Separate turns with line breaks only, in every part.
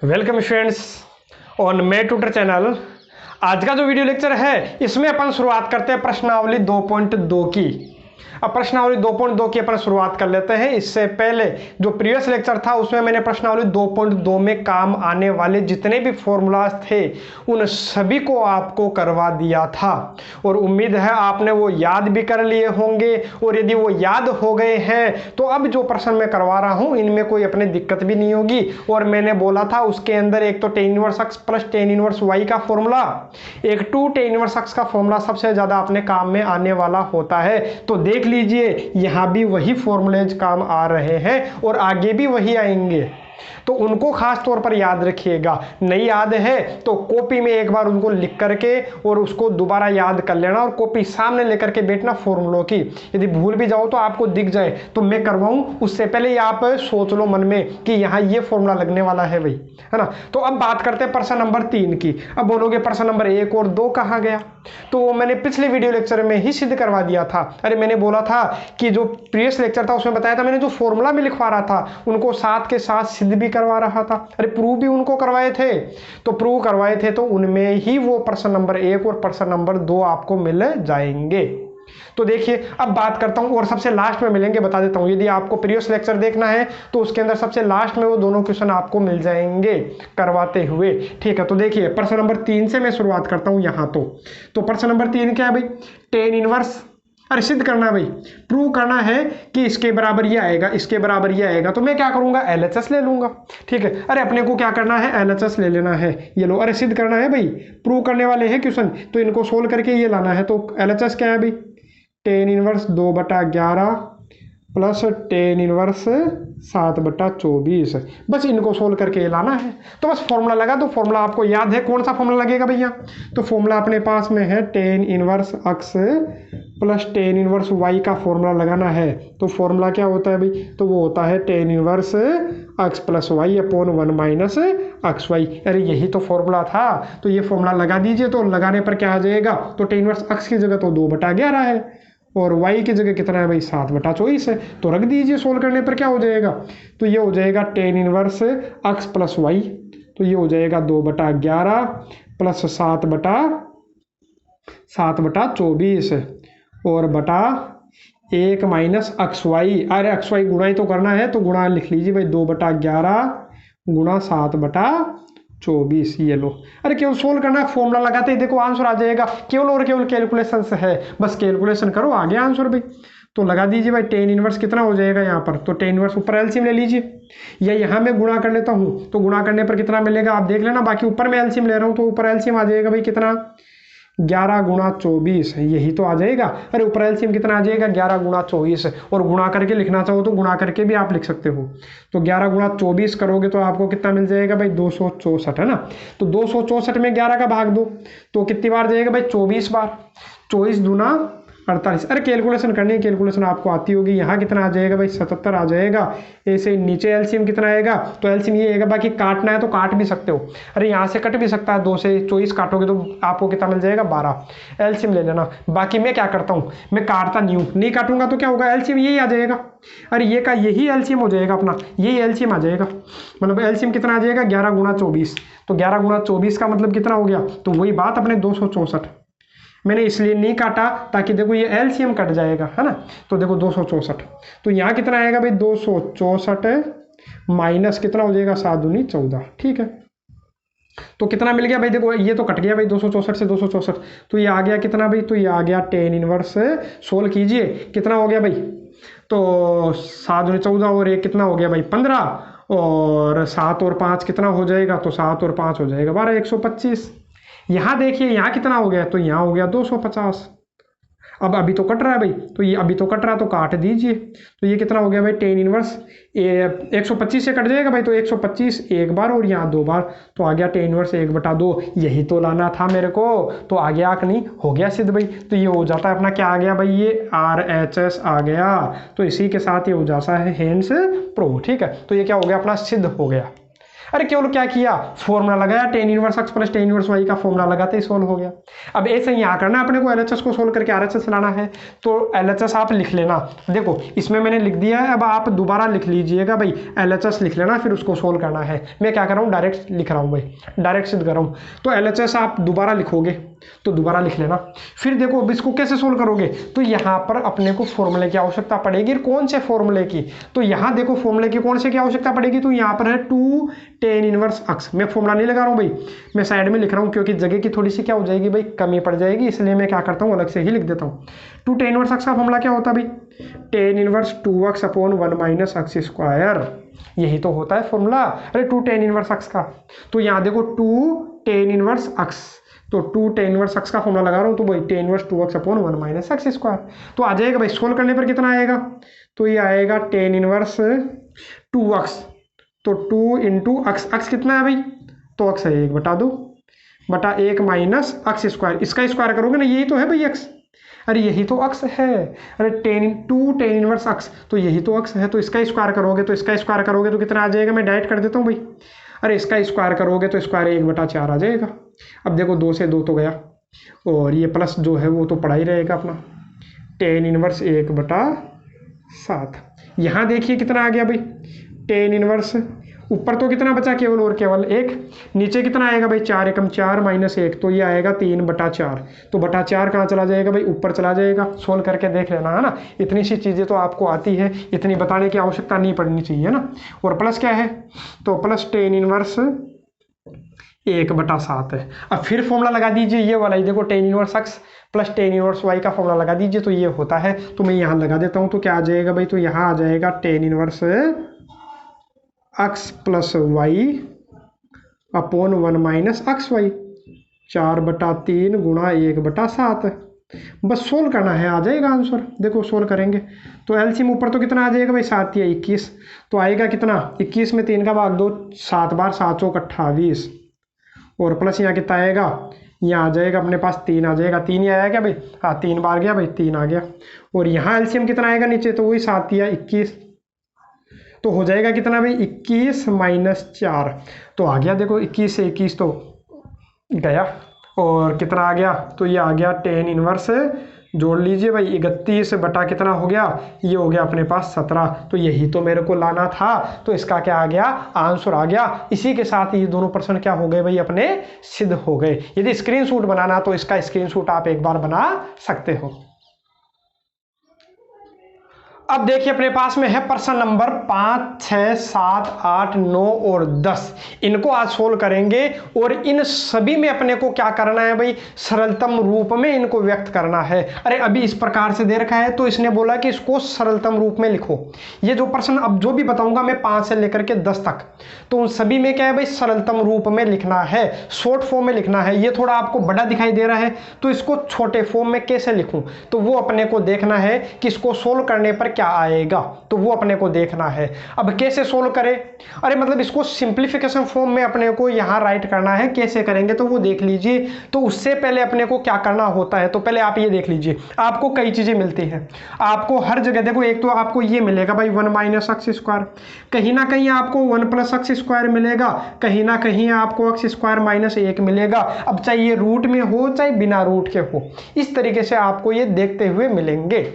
Welcome students on May tutor channel. आज का जो वीडियो लेक्चर है इसमें अपन शुरुआत करते हैं प्रश्नावली 2.2 की। अब प्रश्नावली 2.2 की अपन शुरुआत कर लेते हैं। इससे पहले जो प्रीवियस लेक्चर था उसमें मैंने प्रश्नावली 2.2 में काम आने वाले जितने भी फॉर्मूलाज थे उन सभी को आपको करवा दिया था और उम्मीद है आपने वो याद भी कर लिए होंगे। और यदि वो याद हो गए हैं तो अब जो प्रश्न मैं करवा रहा हूं इनमें कोई अपनी दिक्कत भी नहीं होगी। और मैंने बोला था उसके अंदर एक तो tan inverse x plus tan inverse y का फॉर्मूला, एक 2 tan इनवर्स x का फॉर्मूला सबसे ज्यादा अपने काम में आने वाला होता है। तो देख लीजिए यहां भी वही फॉर्मूलेज काम आ रहे हैं और आगे भी वही आएंगे, तो उनको खास तौर पर याद रखिएगा। नहीं याद है तो कॉपी में एक बार उनको लिख करके और उसको दोबारा याद कर लेना और कॉपी सामने लेकर के बैठना फॉर्मूलों की। यदि भूल भी जाओ तो आपको दिख जाए तो मैं करवाऊं उससे पहले ही आप सोच लो मन में कि यहाँ ये फॉर्मूला लगने वाला है भाई, है ना। तो अब बात करते हैं प्रश्न नंबर 3 की। अब बोलोगे प्रश्न नंबर 1 और 2 कहाँ गया? तो वो मैंने पिछले वीडियो लेक्चर में ही सिद्ध करवा दिया था। अरे मैंने बोला था कि जो प्रीवियस लेक्चर था उसमें बताया था मैंने जो फॉर्मूला में लिखवा रहा था उनको साथ के साथ सिद्ध भी करवा रहा था। अरे प्रूव भी उनको करवाए थे, तो प्रूव करवाए थे तो उनमें ही वो प्रश्न नंबर 1 और प्रश्न नंबर 2 आपको मिल जाएंगे। तो देखिए अब बात करता हूं और सबसे लास्ट में मिलेंगे, बता देता हूं। यदि आपको प्रीवियस लेक्चर देखना है तो उसके अंदर सबसे लास्ट में वो दोनों क्वेश्चन आपको मिल जाएंगे करवाते हुए, ठीक है। तो देखिए प्रश्न नंबर 3 से मैं शुरुआत करता हूं यहां। तो प्रश्न नंबर 3 क्या है भाई? tan इनवर्स, अरे सिद्ध करना है भाई, प्रूव करना है कि इसके बराबर ये आएगा, इसके बराबर ये आएगा। तो मैं क्या करूंगा, LHS ले लूंगा, ठीक है। अरे अपने को क्या करना है, LHS ले लेना है। ये लो, अरे सिद्ध करना है भाई, प्रूव करने वाले हैं क्वेश्चन तो इनको सोल्व करके ये लाना है। तो LHS क्या है भाई? tan inverse 2/11 plus tan inverse 7/24, बस इनको सोल्व करके ये लाना है। तो बस फॉर्मूला लगा दो। फॉर्मूला आपको याद है, कौन सा फॉर्मूला लगेगा भैया? तो फॉर्मूला अपने पास में है tan inverse x plus tan inverse y का फॉर्मूला लगाना है। तो फॉर्मूला क्या होता है भाई? तो वो होता है tan inverse x plus y upon 1 minus x y. अरे यही तो फॉर्मूला था, तो ये फॉर्मूला लगा दीजिए। तो लगाने पर क्या आ जाएगा? तो tan इनवर्स x की जगह तो 2/11 है और y की जगह कितना है भाई? 7/24 है। तो रख दीजिए, सोल्व करने पर क्या हो जाएगा? तो ये हो जाएगा tan inverse x plus y, तो ये हो जाएगा 2/11 प्लस 7/24 और बटा 1 माइनस एक्स वाई। अरे एक्स वाई गुणा ही तो करना है तो गुणा लिख लीजिए भाई, 2/11 गुणा 7/24। ये लो, अरे केवल सोल्व करना है, फॉर्मूला लगाते ही देखो आंसर आ जाएगा। केवल और केवल कैलकुलेशन से है, बस कैलकुलेशन करो आ गया आंसर भाई। तो लगा दीजिए भाई tan इनवर्स कितना हो जाएगा यहाँ पर? तो tan इनवर्स ऊपर एलसीएम ले लीजिए या यहाँ मैं गुणा कर लेता हूँ तो गुणा करने पर कितना मिलेगा आप देख लेना। बाकी ऊपर मैं एलसीएम ले रहा हूँ तो ऊपर एलसीएम आ जाएगा भाई कितना? 11 गुणा 24, यही तो आ जाएगा। अरे ऊपर एलसीएम कितना आ जाएगा? 11 गुणा 24। और गुणा करके लिखना चाहो तो गुणा करके भी आप लिख सकते हो। तो 11 गुणा 24 करोगे तो आपको कितना मिल जाएगा भाई? 264, है ना। तो 264 में 11 का भाग दो तो कितनी बार जाएगा भाई? 24 बार। 24 दूना 48। अरे कैलकुलेशन करनी है, कैलकुलेशन आपको आती होगी। यहाँ कितना आ जाएगा भाई? 77 आ जाएगा। ऐसे नीचे एलसीएम कितना आएगा? तो एलसीएम ये आएगा, बाकी काटना है तो काट भी सकते हो। अरे यहाँ से कट भी सकता है, 2 से 24 काटोगे तो आपको कितना मिल जाएगा? 12। एलसीएम ले लेना। बाकी मैं क्या करता हूँ, मैं काटता नहीं हूँ, नहीं काटूंगा तो क्या होगा? एलसीएम यही आ जाएगा। अरे ये का यही एलसीएम हो जाएगा अपना, यही एलसीएम आ जाएगा। मतलब एलसीएम कितना आ जाएगा? 11 गुणा 24। तो 11 गुणा 24 का मतलब कितना हो गया? तो वही बात अपने 264। मैंने इसलिए नहीं काटा ताकि देखो ये एलसीएम कट जाएगा, है ना। तो देखो 264, तो यहाँ कितना आएगा भाई? 264 माइनस कितना हो जाएगा? 7 दूनी 14, ठीक है। तो कितना मिल गया भाई? देखो ये तो कट गया भाई, 264 से 264, तो ये आ गया कितना भाई? तो ये आ गया tan इनवर्स, सोल्व कीजिए कितना हो गया भाई? तो 7 दूनी 14 और 1 कितना हो गया भाई? 15 और 7 और 5 कितना हो जाएगा? तो 7 और 5 हो जाएगा 12, 125। यहाँ देखिए यहाँ कितना हो गया? तो यहाँ हो गया 250। अब अभी तो कट रहा है भाई, तो ये अभी तो कट रहा है तो काट दीजिए। तो ये कितना हो गया भाई? tan इनवर्स 125 से कट जाएगा भाई, तो 125 एक बार और यहाँ 2 बार, तो आ गया tan इनवर्स 1/2। यही तो लाना था मेरे को, तो आ गया कि नहीं? हो गया सिद्ध भाई। तो ये हो जाता है अपना क्या आ गया भाई? ये RHS आ गया। तो इसी के साथ ये हो जाता है हैंड्स प्रूव, ठीक है। तो ये क्या हो गया? अपना सिद्ध हो गया। अरे केवल क्या किया, फॉर्मूला लगाया, tan inverse x plus tan inverse y का फॉर्मूला लगाते ही सोल्व हो गया। अब ऐसे ही यहाँ करना है अपने को, एलएचएस को सोल्व करके आरएचएस लाना है। तो एलएचएस आप लिख लेना, देखो इसमें मैंने लिख दिया है, अब आप दोबारा लिख लीजिएगा भाई, एलएचएस लिख लेना, फिर उसको सोल्व करना है। मैं क्या कर रहा हूँ, डायरेक्ट लिख रहा हूँ भाई, डायरेक्ट सिद्ध कर रहा हूँ। तो एलएचएस आप दोबारा लिखोगे तो दोबारा लिख लेना। फिर देखो अब इसको कैसे सोल्व करोगे, तो यहाँ पर अपने को फॉर्मूले की आवश्यकता पड़ेगी। कौन से फॉर्मूले की, तो यहाँ देखो फॉर्मूले की कौन से की आवश्यकता पड़ेगी, तो यहाँ पर है 2 tan इनवर्स एक्स। मैं फॉर्मूला नहीं लगा रहा हूँ भाई, मैं साइड में लिख रहा हूँ, क्योंकि जगह की थोड़ी सी क्या हो जाएगी भाई, कमी पड़ जाएगी, इसलिए मैं क्या करता हूँ, अलग से ही लिख देता हूँ। 2 tan इनवर्स एक्स का फॉर्मूला क्या होता है भाई, tan inverse 2x upon 1 minus x square, यही तो होता है फॉर्मूला। अरे 2 tan इनवर्स एक्स का, तो यहाँ देखो 2 tan इनवर्स एक्स, तो 2 tan इनवर्स एक्स का फॉर्मूला लगा रहा हूँ, तो भाई tan inverse 2x upon 1 minus x square, तो आ जाएगा भाई। सोल्व करने पर कितना आएगा, तो ये आएगा tan इनवर्स 2x, तो 2 इंटू एक्स कितना है भाई, तो x है 1/2 बटा 1 माइनस एक्स स्क्वायर, इसका स्क्वायर करोगे ना, यही तो है भाई x, अरे यही तो x है। अरे 2 tan इनवर्स x, तो यही तो x है, तो इसका स्क्वायर करोगे, तो इसका स्क्वायर करोगे तो कितना आ जाएगा, मैं डायरेक्ट कर देता हूँ भाई। अरे इसका स्क्वायर करोगे तो स्क्वायर 1/4 आ जाएगा। अब देखो 2 से 2 तो गया, और ये प्लस जो है वो तो पड़ा ही रहेगा अपना, tan इनवर्स 1/7। यहाँ देखिए कितना आ गया भाई, tan इनवर्स, ऊपर तो कितना बचा, केवल और केवल 1, नीचे कितना आएगा भाई, 4 एकम 4 माइनस 1, तो ये आएगा 3/4। तो बटा 4 कहाँ चला जाएगा भाई, ऊपर चला जाएगा। सोल्व करके देख लेना है ना, इतनी सी चीज़ें तो आपको आती है, इतनी बताने की आवश्यकता नहीं पड़नी चाहिए ना। और प्लस क्या है, तो प्लस tan इनवर्स 1/7 है। अब फिर फॉर्मूला लगा दीजिए ये वाला ही, देखो tan inverse x plus tan inverse y का फॉर्मूला लगा दीजिए, तो ये होता है। तो मैं यहाँ लगा देता हूँ, तो क्या आ जाएगा भाई, तो यहाँ आ जाएगा tan inverse x plus y upon 1 minus x y, 4/3 गुणा 1/7। बस सोल्व करना है, आ जाएगा आंसर। देखो सोल्व करेंगे तो एलसीएम ऊपर तो कितना आ जाएगा भाई, 7 या 21, तो आएगा कितना, 21 में 3 का भाग 2, 7 बार 7 चौक 28, और प्लस यहाँ कितना आएगा, यहाँ आ जाएगा अपने पास 3 आ जाएगा, 3 ही आया क्या भाई, हाँ 3 बार गया भाई, 3 आ गया। और यहाँ एलसीएम कितना आएगा नीचे, तो वही 7 या 21, तो हो जाएगा कितना भाई, 21 माइनस 4, तो आ गया देखो 21 से 21 तो गया, और कितना आ गया, तो ये आ गया tan इनवर्स, जोड़ लीजिए भाई 31 बटा कितना हो गया, ये हो गया अपने पास 17, तो यही तो मेरे को लाना था, तो इसका क्या आ गया, आंसर आ गया। इसी के साथ ये दोनों प्रश्न क्या हो गए भाई, अपने सिद्ध हो गए। यदि स्क्रीनशॉट बनाना तो इसका स्क्रीनशॉट आप एक बार बना सकते हो। अब देखिए अपने पास में है प्रश्न नंबर 5, 6, 7, 8, 9 और 10। इनको आज सोल्व करेंगे, और इन सभी में अपने को क्या करना है भाई, सरलतम रूप में इनको व्यक्त करना है। अरे अभी इस प्रकार से दे रखा है, तो इसने बोला कि इसको सरलतम रूप में लिखो। ये जो प्रश्न अब जो भी बताऊंगा मैं 5 से लेकर के 10 तक, तो उन सभी में क्या है भाई, सरलतम रूप में लिखना है, शॉर्ट फॉर्म में लिखना है। ये थोड़ा आपको बड़ा दिखाई दे रहा है, तो इसको छोटे फॉर्म में कैसे लिखूं, तो वो अपने को देखना है कि इसको सोल्व करने पर क्या आएगा, तो वो अपने को देखना है। अब कैसे सोल्व करें, अरे मतलब इसको सिंप्लीफिकेशन फॉर्म में अपने को यहाँ राइट करना है, कैसे करेंगे तो वो देख लीजिए। तो उससे पहले अपने को क्या करना होता है, तो पहले आप ये देख लीजिए, आपको कई चीजें मिलती हैं, आपको हर जगह देखो, एक तो आपको ये मिलेगा भाई 1 माइनस एक्स स्क्वायर, कहीं ना कहीं आपको 1 प्लस एक्स स्क्वायर मिलेगा, कहीं ना कहीं आपको एक्स स्क्वायर माइनस 1 मिलेगा। अब चाहे ये रूट में हो चाहे बिना रूट के हो, इस तरीके से आपको ये देखते हुए मिलेंगे।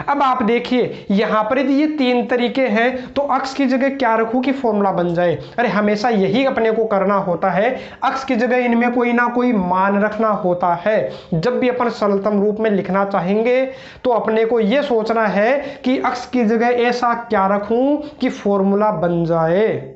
अब आप देखिए यहां पर यदि ये 3 तरीके हैं, तो अक्स की जगह क्या रखूं कि फॉर्मूला बन जाए। अरे हमेशा यही अपने को करना होता है, अक्स की जगह इनमें कोई ना कोई मान रखना होता है। जब भी अपन सरलतम रूप में लिखना चाहेंगे तो अपने को यह सोचना है कि अक्स की जगह ऐसा क्या रखूं कि फॉर्मूला बन जाए,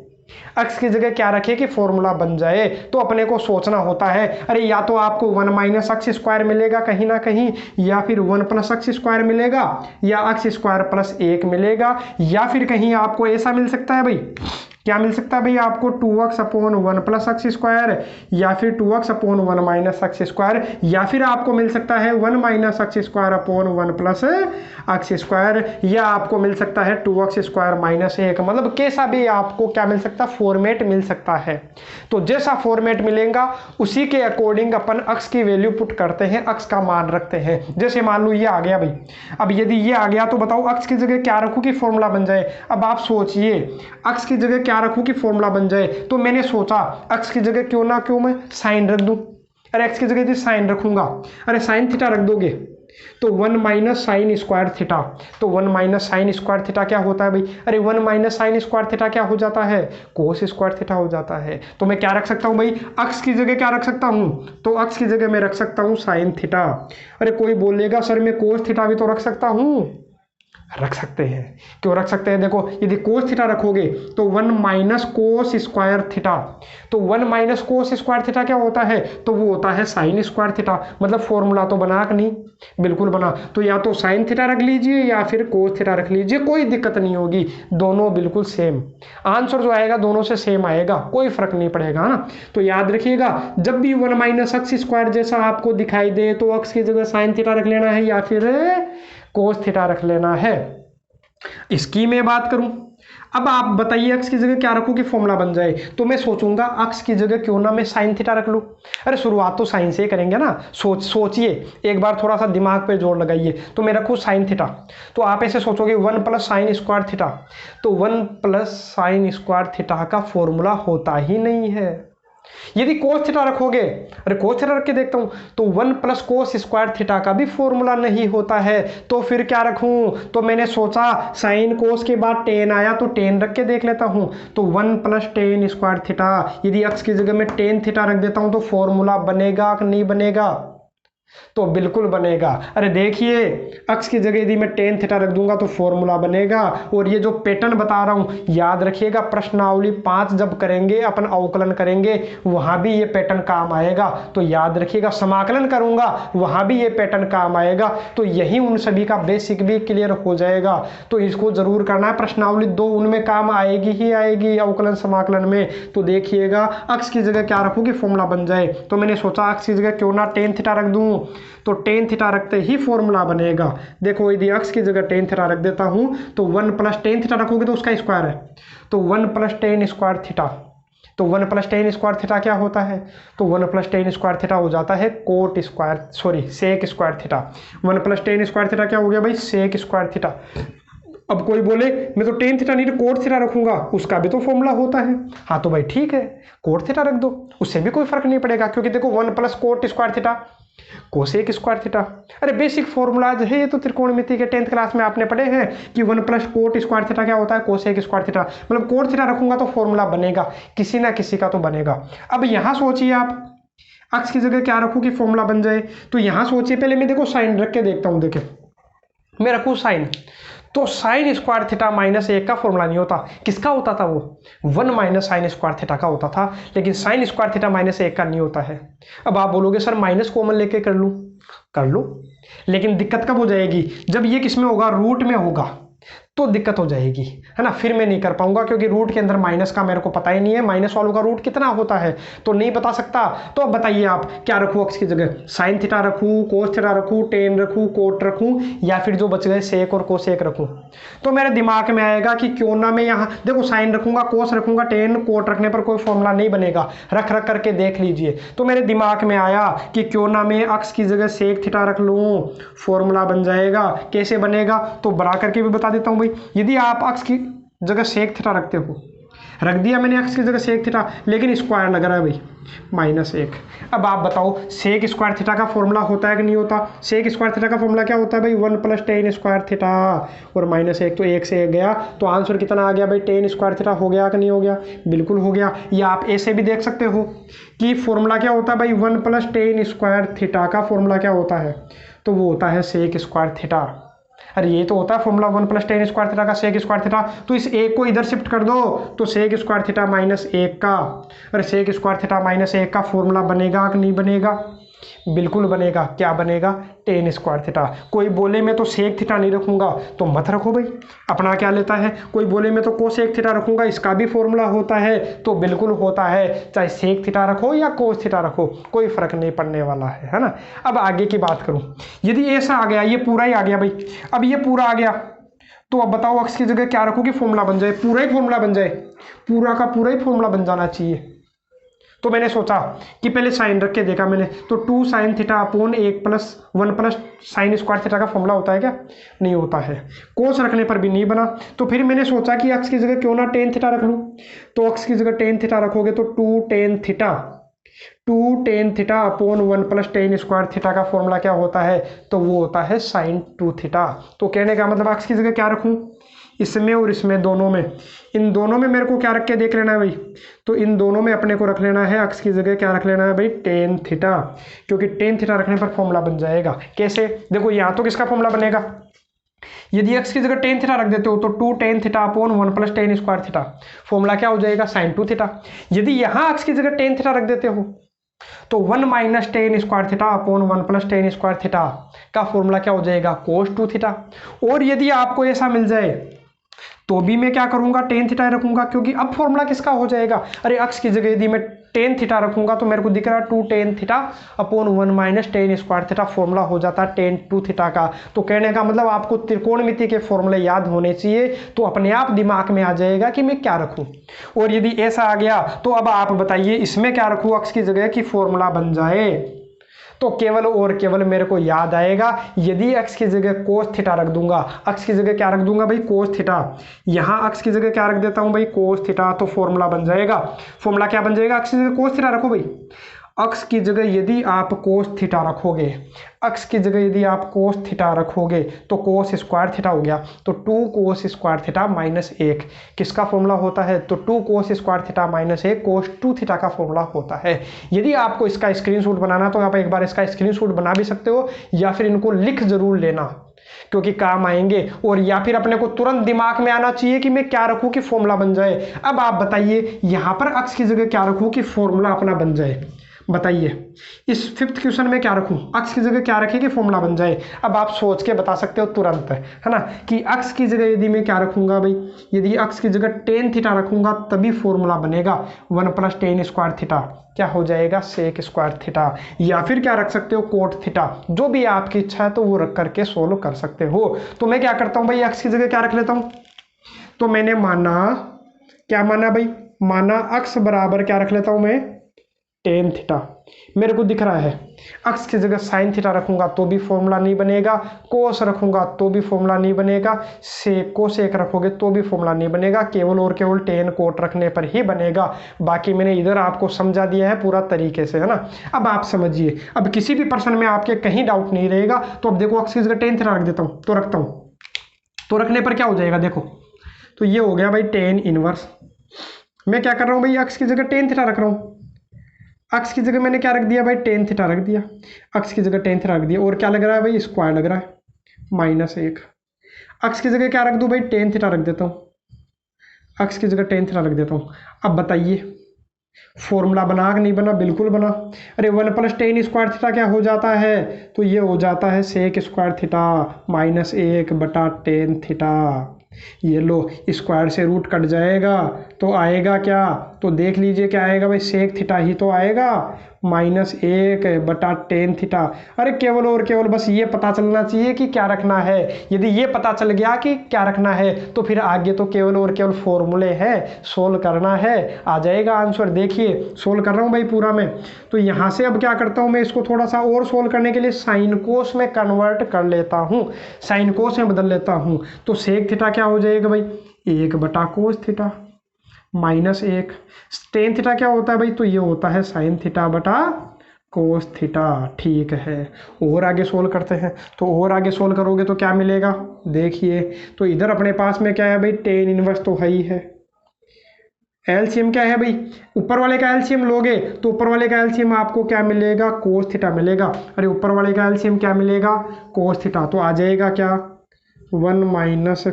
एक्स की जगह क्या रखे कि फॉर्मूला बन जाए। तो अपने को सोचना होता है, अरे या तो आपको 1 माइनस एक्स स्क्वायर मिलेगा कहीं ना कहीं, या फिर 1 प्लस एक्स स्क्वायर मिलेगा, या एक्स स्क्वायर प्लस 1 मिलेगा, या फिर कहीं आपको ऐसा मिल सकता है भाई, क्या मिल सकता है भाई आपको 2x upon 1 plus x square, या फिर 2x upon 1 minus x square, या फिर आपको मिल सकता है 1 minus x square upon 1 plus x square, या आपको मिल सकता है 2x स्क्वायर माइनस 1। मतलब कैसा भी आपको क्या मिल सकता है, फॉर्मेट मिल सकता है। तो जैसा फॉर्मेट मिलेगा उसी के अकॉर्डिंग अपन x की वैल्यू पुट करते हैं, x का मान रखते हैं। जैसे मान लो ये आ गया भाई, अब यदि ये आ गया तो बताओ x की जगह क्या रखूं कि फॉर्मूला बन जाए। अब आप सोचिए x की जगह क्या क्या रखूं कि फॉर्मूला बन जाए, तो मैंने सोचा अक्स की जगह क्यों ना क्यों मैं साइन रख दूं। अरे एक्स की जगह यदि साइन रखूंगा, अरे साइन थीटा रख दोगे तो 1 माइनस साइन स्क्वायर थीटा, तो 1 माइनस साइन स्क्वायर थीटा क्या होता है भाई, अरे 1 माइनस साइन स्क्वायर थीटा क्या हो जाता है, कोस स्क्वायर थीटा हो जाता है। तो मैं क्या रख सकता हूँ भाई, अक्स की जगह क्या रख सकता हूँ, तो अक्स की जगह मैं रख सकता हूँ साइन थीटा। अरे कोई बोलेगा सर मैं कोस थीटा भी तो रख सकता हूँ, रख सकते हैं। क्यों रख सकते हैं, देखो यदि कोस थीटा रखोगे तो 1 माइनस कोस स्क्वायर थीटा, तो 1 माइनस कोस स्क्वायर थीटा क्या होता है, तो वो होता है साइन स्क्वायर थीटा। मतलब फॉर्मूला तो बना कि नहीं, बिल्कुल बना। तो या तो साइन थीटा रख लीजिए या फिर कोस थीटा रख लीजिए, कोई दिक्कत नहीं होगी, दोनों बिल्कुल सेम आंसर जो आएगा दोनों से सेम आएगा, कोई फर्क नहीं पड़ेगा ना। तो याद रखिएगा जब भी 1 माइनस एक्स स्क्वायर जैसा आपको दिखाई दे तो एक्स की जगह साइन थीटा रख लेना है या फिर कोस थीटा रख लेना है। इसकी मैं बात करूं, अब आप बताइए अक्स की जगह क्या रखूं कि फॉर्मूला बन जाए, तो मैं सोचूंगा अक्स की जगह क्यों ना मैं साइन थीटा रख लूं। अरे शुरुआत तो साइन से ही करेंगे ना, सोचिए एक बार थोड़ा सा दिमाग पे जोर लगाइए। तो मैं रखूं साइन थीटा, तो आप ऐसे सोचोगे 1 प्लस साइन स्क्वायर थीटा, तो 1 प्लस साइन स्क्वायर थीटा का फॉर्मूला होता ही नहीं है। यदि कोस थीटा रखोगे, अरे कोस थीटा रख के देखता हूं, तो 1 प्लस कोस स्क्वायर थीटा का भी फॉर्मूला नहीं होता है। तो फिर क्या रखूं, तो मैंने सोचा साइन कोस के बाद टेन आया तो टेन रख के देख लेता हूं, तो 1 प्लस टेन स्क्वायर थीटा। यदि एक्स की जगह में टेन थीटा रख देता हूं तो फॉर्मूला बनेगा कि नहीं बनेगा, तो बिल्कुल बनेगा। अरे देखिए अक्स की जगह यदि मैं टेन थीटा रख दूंगा तो फॉर्मूला बनेगा। और ये जो पैटर्न बता रहा हूं याद रखिएगा, प्रश्नावली 5 जब करेंगे अपन अवकलन करेंगे वहां भी ये पैटर्न काम आएगा। तो याद रखिएगा समाकलन करूंगा वहां भी ये पैटर्न काम आएगा। तो यही उन सभी का बेसिक भी क्लियर हो जाएगा। तो इसको जरूर करना है, प्रश्नावली 2 उनमें काम आएगी ही आएगी, अवकलन समाकलन में। तो देखिएगा अक्स की जगह क्या रखूं कि फॉर्मूला बन जाए, तो मैंने सोचा अक्स की जगह क्यों ना टेन थीटा रख दूं, तो टेन थीटा रखते ही फॉर्मूला बनेगा। देखो यदि एक्स की जगह टेन थीटा रख देता हूं तो 1 प्लस टेन थीटा रखोगे तो उसका स्क्वायर है, तो 1 प्लस टेन स्क्वायर थीटा, तो 1 प्लस टेन स्क्वायर थीटा क्या होता है, तो 1 प्लस टेन स्क्वायर थीटा हो जाता है cot square, sorry sec square theta. 1 plus tan square theta क्या हो गया भाई, सेक स्क्वायर थीटा। अब कोई बोले मैं तो टेन थीटा नहीं कोट थीटा रखूंगा, उसका भी तो फॉर्मूला होता है। हाँ तो भाई ठीक है कोट थीटा रख दो, उससे भी कोई फर्क नहीं पड़ेगा, क्योंकि देखो 1 plus coat square theta cosec square theta. अरे बेसिक फॉर्मूलाज है ये तो त्रिकोणमिति के 10th क्लास में आपने पढ़े हैं कि 1 प्लस कोट स्क्वायर थीटा क्या होता है, कोसेक स्क्वायर थीटा। मतलब कोट थीटा रखूंगा तो फॉर्मूला बनेगा, किसी ना किसी का तो बनेगा। अब यहां सोचिए आप एक्स की जगह क्या रखूं कि फॉर्मूला बन जाए, तो यहां सोचिए पहले मैं देखो साइन रख के देखता हूं। देखिए मैं रखूं साइन, तो साइन स्क्वायर थीटा माइनस 1 का फॉर्मूला नहीं होता, किसका होता था वो 1 माइनस साइन स्क्वायर थीटा का होता था, लेकिन साइन स्क्वायर थीटा माइनस 1 का नहीं होता है। अब आप बोलोगे सर माइनस कॉमन लेके कर लूं, कर लो, लेकिन दिक्कत कब हो जाएगी, जब ये किस में होगा, रूट में होगा, तो दिक्कत हो जाएगी, है ना। फिर मैं नहीं कर पाऊंगा क्योंकि रूट के अंदर माइनस का मेरे को पता ही नहीं है, माइनस वालों का रूट कितना होता है तो नहीं बता सकता। तो अब बताइए आप क्या रखूं एक्स की जगह, साइन थीटा रखूं, कोस थीटा रखूं, टेन रखूं, कोट रखूं, या फिर जो बच गए सेक और कोसेक रखूं। तो मेरे दिमाग में आएगा कि क्यों ना मैं यहाँ देखो साइन रखूंगा, कोस रखूंगा, टेन कोट रखने पर कोई फॉर्मूला नहीं बनेगा, रख रख करके देख लीजिए। तो मेरे दिमाग में आया कि क्यों ना मैं एक्स की जगह सेक थीटा रख लूं, फॉर्मूला बन जाएगा। कैसे बनेगा तो बना करके भी बता देता हूं भाई। यदि आप एक्स की जगह सेक थीटा रखते हो, रख दिया मैंने एक्स की जगह सेक थीटा, लेकिन स्क्वायर लग रहा है भाई -1। अब आप बताओ सेक स्क्वायर थीटा का फॉर्मूला होता है कि नहीं होता, सेक स्क्वायर थीटा का फॉर्मूला क्या होता है भाई 1 प्लस टेन स्क्वायर थीटा और -1, तो 1 से 1 गया, तो आंसर कितना आ गया भाई, टेन स्क्वायर थीटा हो गया कि नहीं हो गया, बिल्कुल हो गया। या आप ऐसे भी देख सकते हो कि फॉर्मूला क्या होता है भाई 1 प्लस टेन स्क्वायर थीटा का फॉर्मूला क्या होता है, तो वो होता है सेक स्क्वायर थीटा। अरे ये तो होता है formula 1 plus tan square theta का सेक स्क्वायर थीटा, तो इस एक को इधर शिफ्ट कर दो तो सेक स्क्वायर थीटा -1 का, अरे सेक स्क्वायर थीटा -1 का फॉर्मूला बनेगा कि नहीं बनेगा, बिल्कुल बनेगा। क्या बनेगा, टेन स्क्वायर थीटा। कोई बोले मैं तो सेक थीटा नहीं रखूंगा तो मत रखो भाई, अपना क्या लेता है। कोई बोले मैं तो कोसेक थीटा रखूंगा, इसका भी फॉर्मूला होता है, तो बिल्कुल होता है, चाहे सेक थीटा रखो या कोस थीटा रखो, कोई फर्क नहीं पड़ने वाला है ना। अब आगे की बात करूं, यदि ऐसा आ गया, ये पूरा ही आ गया भाई, अब ये पूरा आ गया, तो अब बताओ एक्स की जगह क्या रखो कि फॉर्मूला बन जाए, पूरा ही फॉर्मूला बन जाए, पूरा का पूरा ही फॉर्मूला बन जाना चाहिए। तो मैंने सोचा कि पहले साइन रख के देखा मैंने, तो 2 sin theta upon 1 + 1 + sin square theta का फॉर्मूला होता है क्या? नहीं होता है। कोस रखने पर भी नहीं बना। तो फिर मैंने सोचा कि अक्स की जगह क्यों ना tan थीटा रख लूँ। तो अक्स की जगह tan थीटा रखोगे तो 2 tan theta upon 1 + tan square theta का फॉर्मूला क्या होता है? तो वो होता है sin 2 थीटा। तो कहने का मतलब अक्स की जगह क्या रखूँ? इसमें और इसमें, दोनों में, इन दोनों में मेरे को क्या रख के देख लेना है भाई? तो इन दोनों में अपने को रख लेना है अक्स की जगह क्या रख लेना है भाई? tan थीटा, क्योंकि tan थीटा रखने पर फॉर्मूला बन जाएगा। कैसे? देखो यहाँ तो किसका फॉर्मूला बनेगा? यदि x की जगह tan थीटा रख देते हो तो 2 tan theta upon 1 + tan square theta, formula क्या हो जाएगा? sin 2 theta. यदि यहाँ x की जगह tan थीटा रख देते हो तो 1 - tan square theta upon 1 + tan square theta का फॉर्मूला क्या हो जाएगा? cos 2 theta. और यदि आपको ऐसा मिल जाए तो भी मैं क्या करूंगा? tan थीटा रखूंगा, क्योंकि अब फॉर्मूला किसका हो जाएगा? अरे अक्स की जगह यदि मैं tan थीटा रखूंगा तो मेरे को दिख रहा है 2 tan theta upon 1 - tan square theta, formula हो जाता है tan 2 थीटा का। तो कहने का मतलब आपको त्रिकोणमिति के फॉर्मूले याद होने चाहिए, तो अपने आप दिमाग में आ जाएगा कि मैं क्या रखूं। और यदि ऐसा आ गया तो अब आप बताइए इसमें क्या रखूं अक्स की जगह कि फॉर्मूला बन जाए? तो केवल और केवल मेरे को याद आएगा यदि x की जगह cos थीटा रख दूंगा। x की जगह क्या रख दूंगा भाई? cos theta. यहाँ x की जगह क्या रख देता हूं भाई? cos theta. तो फॉर्मूला बन जाएगा। फॉर्मूला क्या बन जाएगा? x की जगह cos थीटा रखो भाई। x की जगह यदि आप cos थीटा रखोगे, x की जगह यदि आप cos थीटा रखोगे तो cos स्क्वायर थीटा हो गया। तो 2 cos स्क्वायर थीटा -1 किसका फॉर्मूला होता है? तो 2 cos square theta -1 cos 2 theta का फॉर्मूला होता है। यदि आपको इसका स्क्रीनशॉट बनाना तो आप एक बार इसका स्क्रीनशॉट बना भी सकते हो, या फिर इनको लिख जरूर लेना, क्योंकि काम आएंगे। और या फिर अपने को तुरंत दिमाग में आना चाहिए कि मैं क्या रखूं कि फॉर्मूला बन जाए। अब आप बताइए यहां पर x की जगह क्या रखूं कि फॉर्मूला अपना बन जाए? बताइए इस 5th क्वेश्चन में क्या रखूं? x की जगह क्या रखें कि फॉर्मूला बन जाए? अब आप सोच के बता सकते हो तुरंत, है ना, कि x की जगह यदि मैं क्या रखूंगा भाई? यदि x की जगह tan थीटा रखूंगा तभी फॉर्मूला बनेगा 1 + tan स्क्वायर थीटा, क्या हो जाएगा? sec square theta. या फिर क्या रख सकते हो? cot theta. जो भी आपकी इच्छा है तो वो रख करके सोल्व कर सकते हो। तो मैं क्या करता हूं भाई? x की जगह क्या रख लेता हूं? तो मैंने माना, क्या माना भाई? माना x बराबर क्या रख लेता हूं मैं? tan theta. मेरे को दिख रहा है x की जगह sin थीटा रखूंगा तो भी फॉर्मूला नहीं बनेगा, cos रखूंगा तो भी फॉर्मूला नहीं बनेगा, cosec रखोगे तो भी फॉर्मूला नहीं बनेगा, केवल और केवल tan cot रखने पर ही बनेगा। बाकी मैंने इधर आपको समझा दिया है पूरा तरीके से, है ना। अब आप समझिए, अब किसी भी प्रश्न में आपके कहीं डाउट नहीं रहेगा। तो अब देखो x की जगह tan थीटा रख देता हूं, तो रखता हूं, तो रखने पर क्या हो जाएगा? देखो तो ये हो गया भाई tan इनवर्स। मैं क्या कर रहा हूं भाई? x की जगह tan थीटा रख रहा हूं। x की जगह मैंने क्या रख दिया भाई? tan थीटा रख दिया। x की जगह tan थीटा रख दिया, और क्या लग रहा है भाई? स्क्वायर लग रहा है -1। x की जगह क्या रख दूं भाई? tan थीटा रख देता हूं। x की जगह tan थीटा रख देता हूं। अब बताइए फॉर्मूला बना कि नहीं बना? बिल्कुल बना। अरे 1 + tan स्क्वायर थीटा क्या हो जाता है? तो ये हो जाता है sec square theta -1/tan theta. ये लो, स्क्वायर से रूट कट जाएगा तो आएगा क्या? तो देख लीजिए क्या आएगा भाई? सेक थीटा ही तो आएगा, -1/tan थीटा। अरे केवल और केवल बस ये पता चलना चाहिए कि क्या रखना है। यदि ये पता चल गया कि क्या रखना है तो फिर आगे तो केवल और केवल फॉर्मूले हैं, सोल्व करना है, आ जाएगा आंसर। देखिए सोल्व कर रहा हूँ भाई पूरा मैं। तो यहाँ से अब क्या करता हूँ मैं? इसको थोड़ा सा और सोल्व करने के लिए साइन कोस में कन्वर्ट कर लेता हूँ, साइन कोस में बदल लेता हूँ। तो सेक थीटा क्या हो जाएगा भाई? 1/cos theta -1। tan थीटा क्या होता है भाई? तो ये होता है sin थीटा/cos थीटा। ठीक है, और आगे सोल्व करते हैं। तो और आगे सोल्व करोगे तो क्या मिलेगा? देखिए तो इधर अपने पास में क्या है भाई? tan इनवर्स तो है ही है। एलसीएम क्या है भाई? ऊपर वाले का एलसीएम लोगे तो ऊपर वाले का एलसीएम आपको क्या मिलेगा? cos थीटा मिलेगा। अरे ऊपर वाले का एलसीएम क्या मिलेगा? cos theta. तो आ जाएगा क्या? 1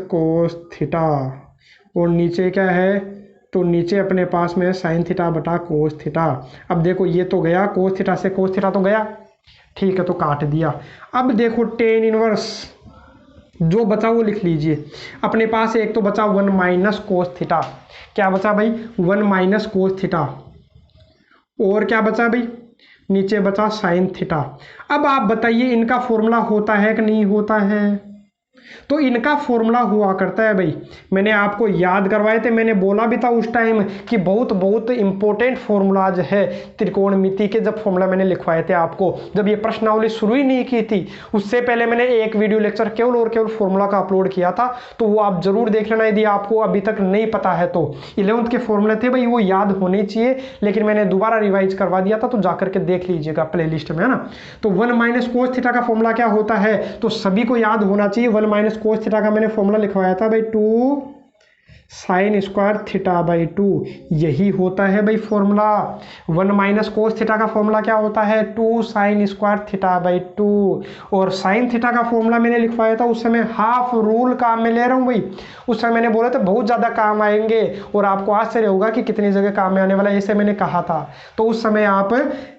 - cos थीटा। और नीचे क्या है? तो नीचे अपने पास में sin थीटा/cos थीटा। अब देखो ये तो गया, cos थीटा से cos थीटा तो गया, ठीक है, तो काट दिया। अब देखो tan इनवर्स जो बचा वो लिख लीजिए। अपने पास एक तो बचा 1 - cos थीटा। क्या बचा भाई? 1 - cos थीटा। और क्या बचा भाई? नीचे बचा sin थीटा। अब आप बताइए इनका फॉर्मूला होता है कि नहीं होता है? तो इनका फॉर्मूला हुआ करता है भाई, मैंने आपको याद करवाए थे, मैंने बोला भी था उस टाइम कि बहुत बहुत इंपॉर्टेंट फॉर्मूलाज है त्रिकोणमिति के, जब फॉर्मूला मैंने लिखवाए थे आपको, जब ये प्रश्नावली शुरू ही नहीं की थी उससे पहले मैंने एक वीडियो लेक्चर केवल और केवल फॉर्मूला का अपलोड किया था, तो वो आप जरूर देख लेना यदि आपको अभी तक नहीं पता है तो। 11th के फॉर्मूले थे भाई, वो याद होने चाहिए, लेकिन मैंने दोबारा रिवाइज करवा दिया था, तो जाकर के देख लीजिएगा प्ले लिस्ट में, है ना। तो 1 माइनस कोस थीटा का फॉर्मूला क्या होता है, तो सभी को याद होना चाहिए। 1 माइनस कोस थीटा का मैंने फॉर्मूला लिखवाया था भाई 2 साइन स्क्वायर थीटा बाई 2, यही होता है भाई फॉर्मूला। 1 माइनस कोस थीटा का फॉर्मूला क्या होता है, 2 साइन स्क्वायर थीटा बाई 2। और साइन थीटा का फॉर्मूला मैंने लिखवाया था उस समय हाफ रूल काम में ले रहा हूँ भाई, उस समय मैंने बोला था बहुत ज़्यादा काम आएंगे और आपको आश्चर्य होगा कि कितनी जगह काम में आने वाला है, ऐसे मैंने कहा था, तो उस समय आप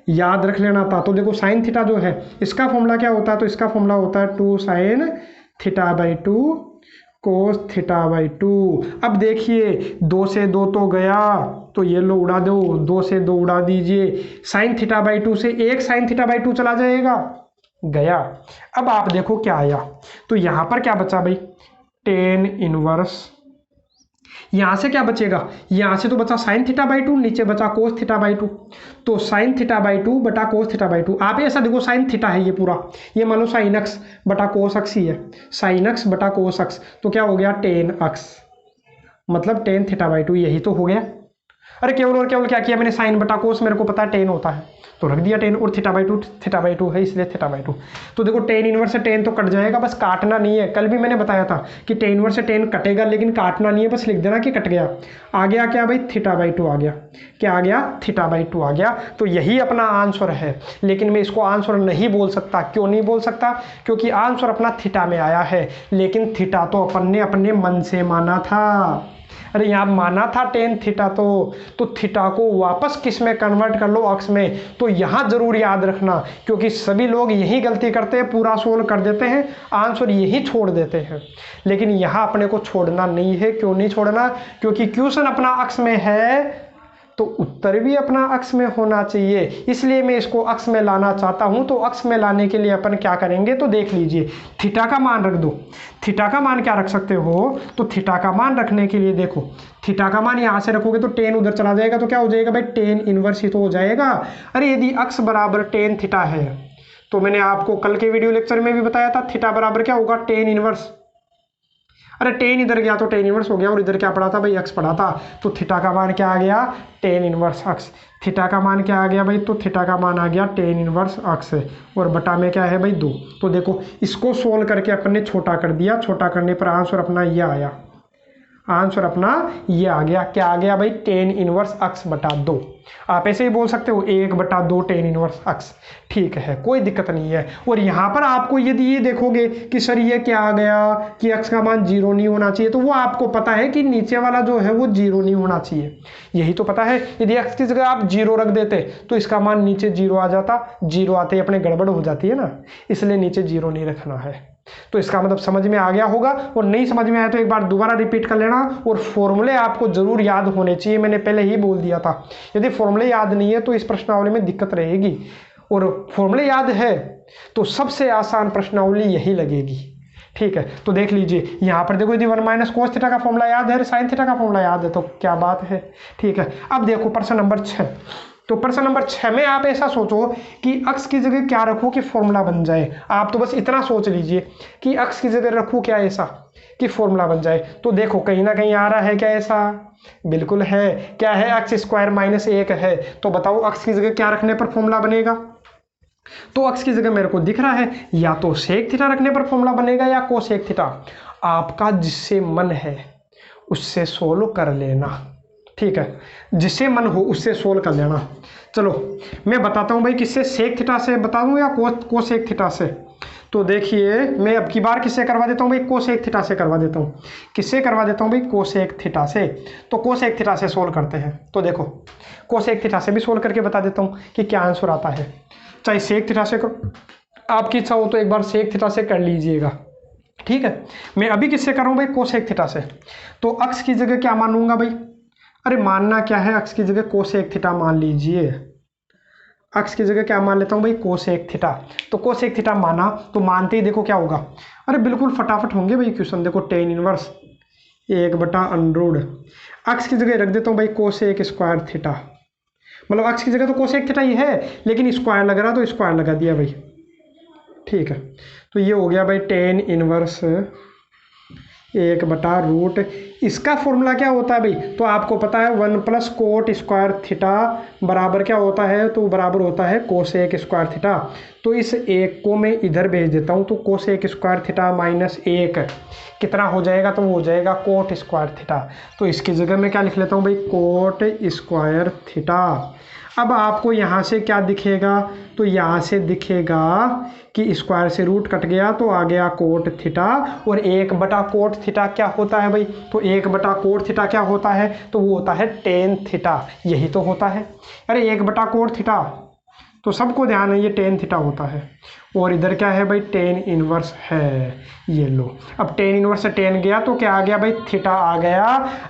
याद रख लेना था। तो देखो साइन थीटा जो है इसका फॉर्मूला क्या होता है, तो इसका फॉर्मूला होता है 2 sine theta by 2 cos theta by 2। अब देखिए 2 से 2 तो गया, तो ये लो उड़ा दो, 2 से 2 उड़ा दीजिए, साइन थीटा बाई 2 से 1 साइन थीटा बाई 2 चला जाएगा, गया। अब आप देखो क्या आया, तो यहाँ पर क्या बचा भाई, टेन इनवर्स। यहाँ से क्या बचेगा, यहाँ से तो बचा साइन थीटा बाई 2, नीचे बचा कोस थीटा बाई 2, तो साइन थीटा बाई 2 बटा कोस थीटा बाई 2। आप ऐसा देखो साइन थीटा है ये पूरा, ये मान लो साइन एक्स बटा कोस एक्स ही है, साइन एक्स बटा कोस एक्स, तो क्या हो गया टेन एक्स, मतलब टेन थीटा बाई 2, यही तो हो गया। अरे केवल और केवल क्या किया मैंने, साइन बटा कोस मेरे को पता है टेन होता है, तो रख दिया टेन, और थीटा बाई 2 है इसलिए थीटा बाई 2। तो देखो टेन इनवर्स से टेन तो कट जाएगा, बस काटना नहीं है। कल भी मैंने बताया था कि टेन इनवर्स से टेन कटेगा, लेकिन काटना नहीं है, बस लिख देना कि कट गया। आ गया क्या भाई, थीटा बाई 2 आ गया, क्या आ गया, थीटा बाई 2 आ गया। तो यही अपना आंसर है, लेकिन मैं इसको आंसर नहीं बोल सकता। क्यों नहीं बोल सकता, क्योंकि आंसर अपना थीटा में आया है, लेकिन थीटा तो अपन ने अपने मन से माना था। अरे यहाँ माना था टेन थीटा, तो थीटा को वापस किस में कन्वर्ट कर लो, अक्स में। तो यहाँ जरूर याद रखना, क्योंकि सभी लोग यही गलती करते हैं, पूरा सोल्व कर देते हैं, आंसर यही छोड़ देते हैं, लेकिन यहाँ अपने को छोड़ना नहीं है। क्यों नहीं छोड़ना, क्योंकि क्वेश्चन अपना अक्स में है तो उत्तर भी अपना अक्स में होना चाहिए, इसलिए मैं इसको अक्स में लाना चाहता हूं। तो अक्स में लाने के लिए अपन क्या करेंगे, तो देख लीजिए, थीटा का मान रख दो। थीटा का मान क्या रख सकते हो, तो थीटा का मान रखने के लिए देखो, थीटा का मान यहां से रखोगे तो टेन उधर चला जाएगा, तो क्या हो जाएगा भाई, टेन इनवर्स ही तो हो जाएगा। अरे यदि अक्स बराबर टेन थीटा है, तो मैंने आपको कल के वीडियो लेक्चर में भी बताया था, थीटा बराबर क्या होगा, टेन इनवर्स। अरे टेन इधर गया तो टेन इनवर्स हो गया, और इधर क्या पड़ा था भाई, एक्स पड़ा था, तो थीटा का मान क्या आ गया, टेन इनवर्स एक्स। थीटा का मान क्या आ गया भाई, तो थीटा का मान आ गया टेन इनवर्स एक्स, और बटा में क्या है भाई 2। तो देखो इसको सोल्व करके अपन ने छोटा कर दिया, छोटा करने पर आंसर अपना ये आया, आंसर अपना ये आ गया, क्या आ गया भाई, टेन इनवर्स एक्स बटा 2। आप ऐसे ही बोल सकते हो 1 बटा 2 टेन इनवर्स एक्स, ठीक है, कोई दिक्कत नहीं है। और यहाँ पर आपको यदि ये देखोगे कि सर ये क्या आ गया कि एक्स का मान 0 नहीं होना चाहिए, तो वो आपको पता है कि नीचे वाला जो है वो 0 नहीं होना चाहिए, यही तो पता है। यदि एक्स की जगह आप 0 रख देते तो इसका मान नीचे 0 आ जाता, 0 आते ही अपने गड़बड़ हो जाती है ना, इसलिए नीचे 0 नहीं रखना है। तो इसका मतलब समझ में आ गया होगा, और नहीं समझ में आया तो एक बार दोबारा रिपीट कर लेना। और फॉर्मूले आपको जरूर याद होने चाहिए, मैंने पहले ही बोल दिया था, यदि फॉर्मूले याद नहीं है तो इस प्रश्नावली में दिक्कत रहेगी, और फॉर्मूले याद है तो सबसे आसान प्रश्नावली यही लगेगी, ठीक है। तो देख लीजिए यहाँ पर देखो, यदि 1 माइनस कोस थीटा का फॉर्मूला याद है, साइन थीटा का फॉर्मूला याद है, तो क्या बात है, ठीक है। अब देखो प्रश्न नंबर 6, तो प्रश्न नंबर 6 में आप ऐसा सोचो कि अक्स की जगह क्या रखो कि फॉर्मूला बन जाए। आप तो बस इतना सोच लीजिए कि अक्स की जगह रखूँ क्या ऐसा कि फॉर्मूला बन जाए। तो देखो कहीं ना कहीं आ रहा है क्या ऐसा, बिल्कुल है, क्या है, एक्स स्क्वायर माइनस 1 है। तो बताओ अक्स की जगह क्या रखने पर फॉर्मूला बनेगा, तो अक्स की जगह मेरे को दिख रहा है या तो सेक थीटा रखने पर फॉर्मूला बनेगा या कोसेक थीटा। आपका जिससे मन है उससे सोल्व कर लेना, ठीक है, जिससे मन हो उससे सोल्व कर लेना। चलो मैं बताता हूँ भाई, किससे, सेक थीटा से बता दूँ या कोसेक थीटा से। तो देखिए मैं अब की बार किससे करवा देता हूँ भाई, कोसेक थीटा से करवा देता हूँ। किससे करवा देता हूँ भाई, कोसेक थीटा से। तो कोसेक थीटा से सोल्व करते हैं। तो देखो कोसेक थीटा से भी सोल्व करके बता देता हूँ कि क्या आंसर आता है। चाहे सेक थीटा से करो, आपकी इच्छा हो तो एक बार सेक थीटा से कर लीजिएगा, ठीक है। मैं अभी किससे कर रहा हूँ भाई, कोसेक थीटा से। तो अक्स की जगह क्या मानूंगा भाई, अरे मानना क्या है, अक्स की जगह कोसेक थीटा मान लीजिए। अक्स की जगह क्या मान लेता हूँ भाई, कोसेक थीटा। तो कोसेक थीटा माना, तो मानते ही देखो क्या होगा, अरे बिल्कुल फटाफट होंगे भाई क्वेश्चन। देखो टेन इनवर्स 1/√, अक्स की जगह रख देता हूँ भाई कोसेक स्क्वायर थीटा। मतलब अक्स की जगह तो कोसेक थीटा ही है, लेकिन स्क्वायर लग रहा तो स्क्वायर लगा दिया भाई, ठीक है। तो ये हो गया भाई टेन इनवर्स 1/√। इसका फॉर्मूला क्या होता है भाई, तो आपको पता है 1 + कोट स्क्वायर थीटा बराबर क्या होता है, तो बराबर होता है कोसेक स्क्वायर थीटा। तो इस एक को मैं इधर भेज देता हूँ, तो कोसेक स्क्वायर थीटा -1 कितना हो जाएगा, तो वो हो जाएगा कोट स्क्वायर थीटा। तो इसकी जगह मैं क्या लिख लेता हूँ भाई, कोट स्क्वायर थीटा। अब आपको यहाँ से क्या दिखेगा, तो यहाँ से दिखेगा कि स्क्वायर से रूट कट गया तो आ गया कोट थीटा, और 1/कोट थीटा क्या होता है भाई, तो 1/कोट थीटा क्या होता है, तो वो होता है टेन थीटा। यही तो होता है, अरे 1/कोट थीटा, तो सबको ध्यान है ये टेन थीटा होता है। और इधर क्या है भाई, टेन इनवर्स है, ये लो। अब टेन इनवर्स से टेन गया तो क्या आ गया भाई, थीटा आ गया।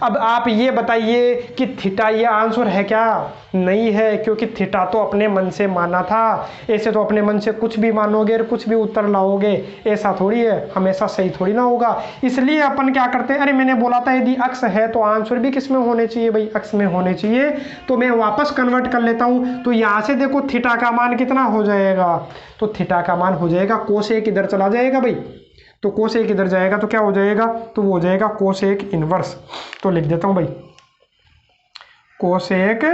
अब आप ये बताइए कि थीटा ये आंसर है क्या, नहीं है, क्योंकि थीटा तो अपने मन से माना था। ऐसे तो अपने मन से कुछ भी मानोगे और कुछ भी उत्तर लाओगे, ऐसा थोड़ी है, हमेशा सही थोड़ी ना होगा। इसलिए अपन क्या करते हैं, अरे मैंने बोला था यदि अक्स है तो आंसर भी किस में होने चाहिए भाई, अक्स में होने चाहिए। तो मैं वापस कन्वर्ट कर लेता हूँ, तो यहाँ से देखो थीटा का मान कितना हो जाएगा, तो थीटा का मान हो जाएगा, कोसेक इधर चला जाएगा भाई, तो कोसेक इधर जाएगा तो क्या हो जाएगा, तो वो हो जाएगा कोसेक इनवर्स। तो लिख देता हूँ भाई, कोसेक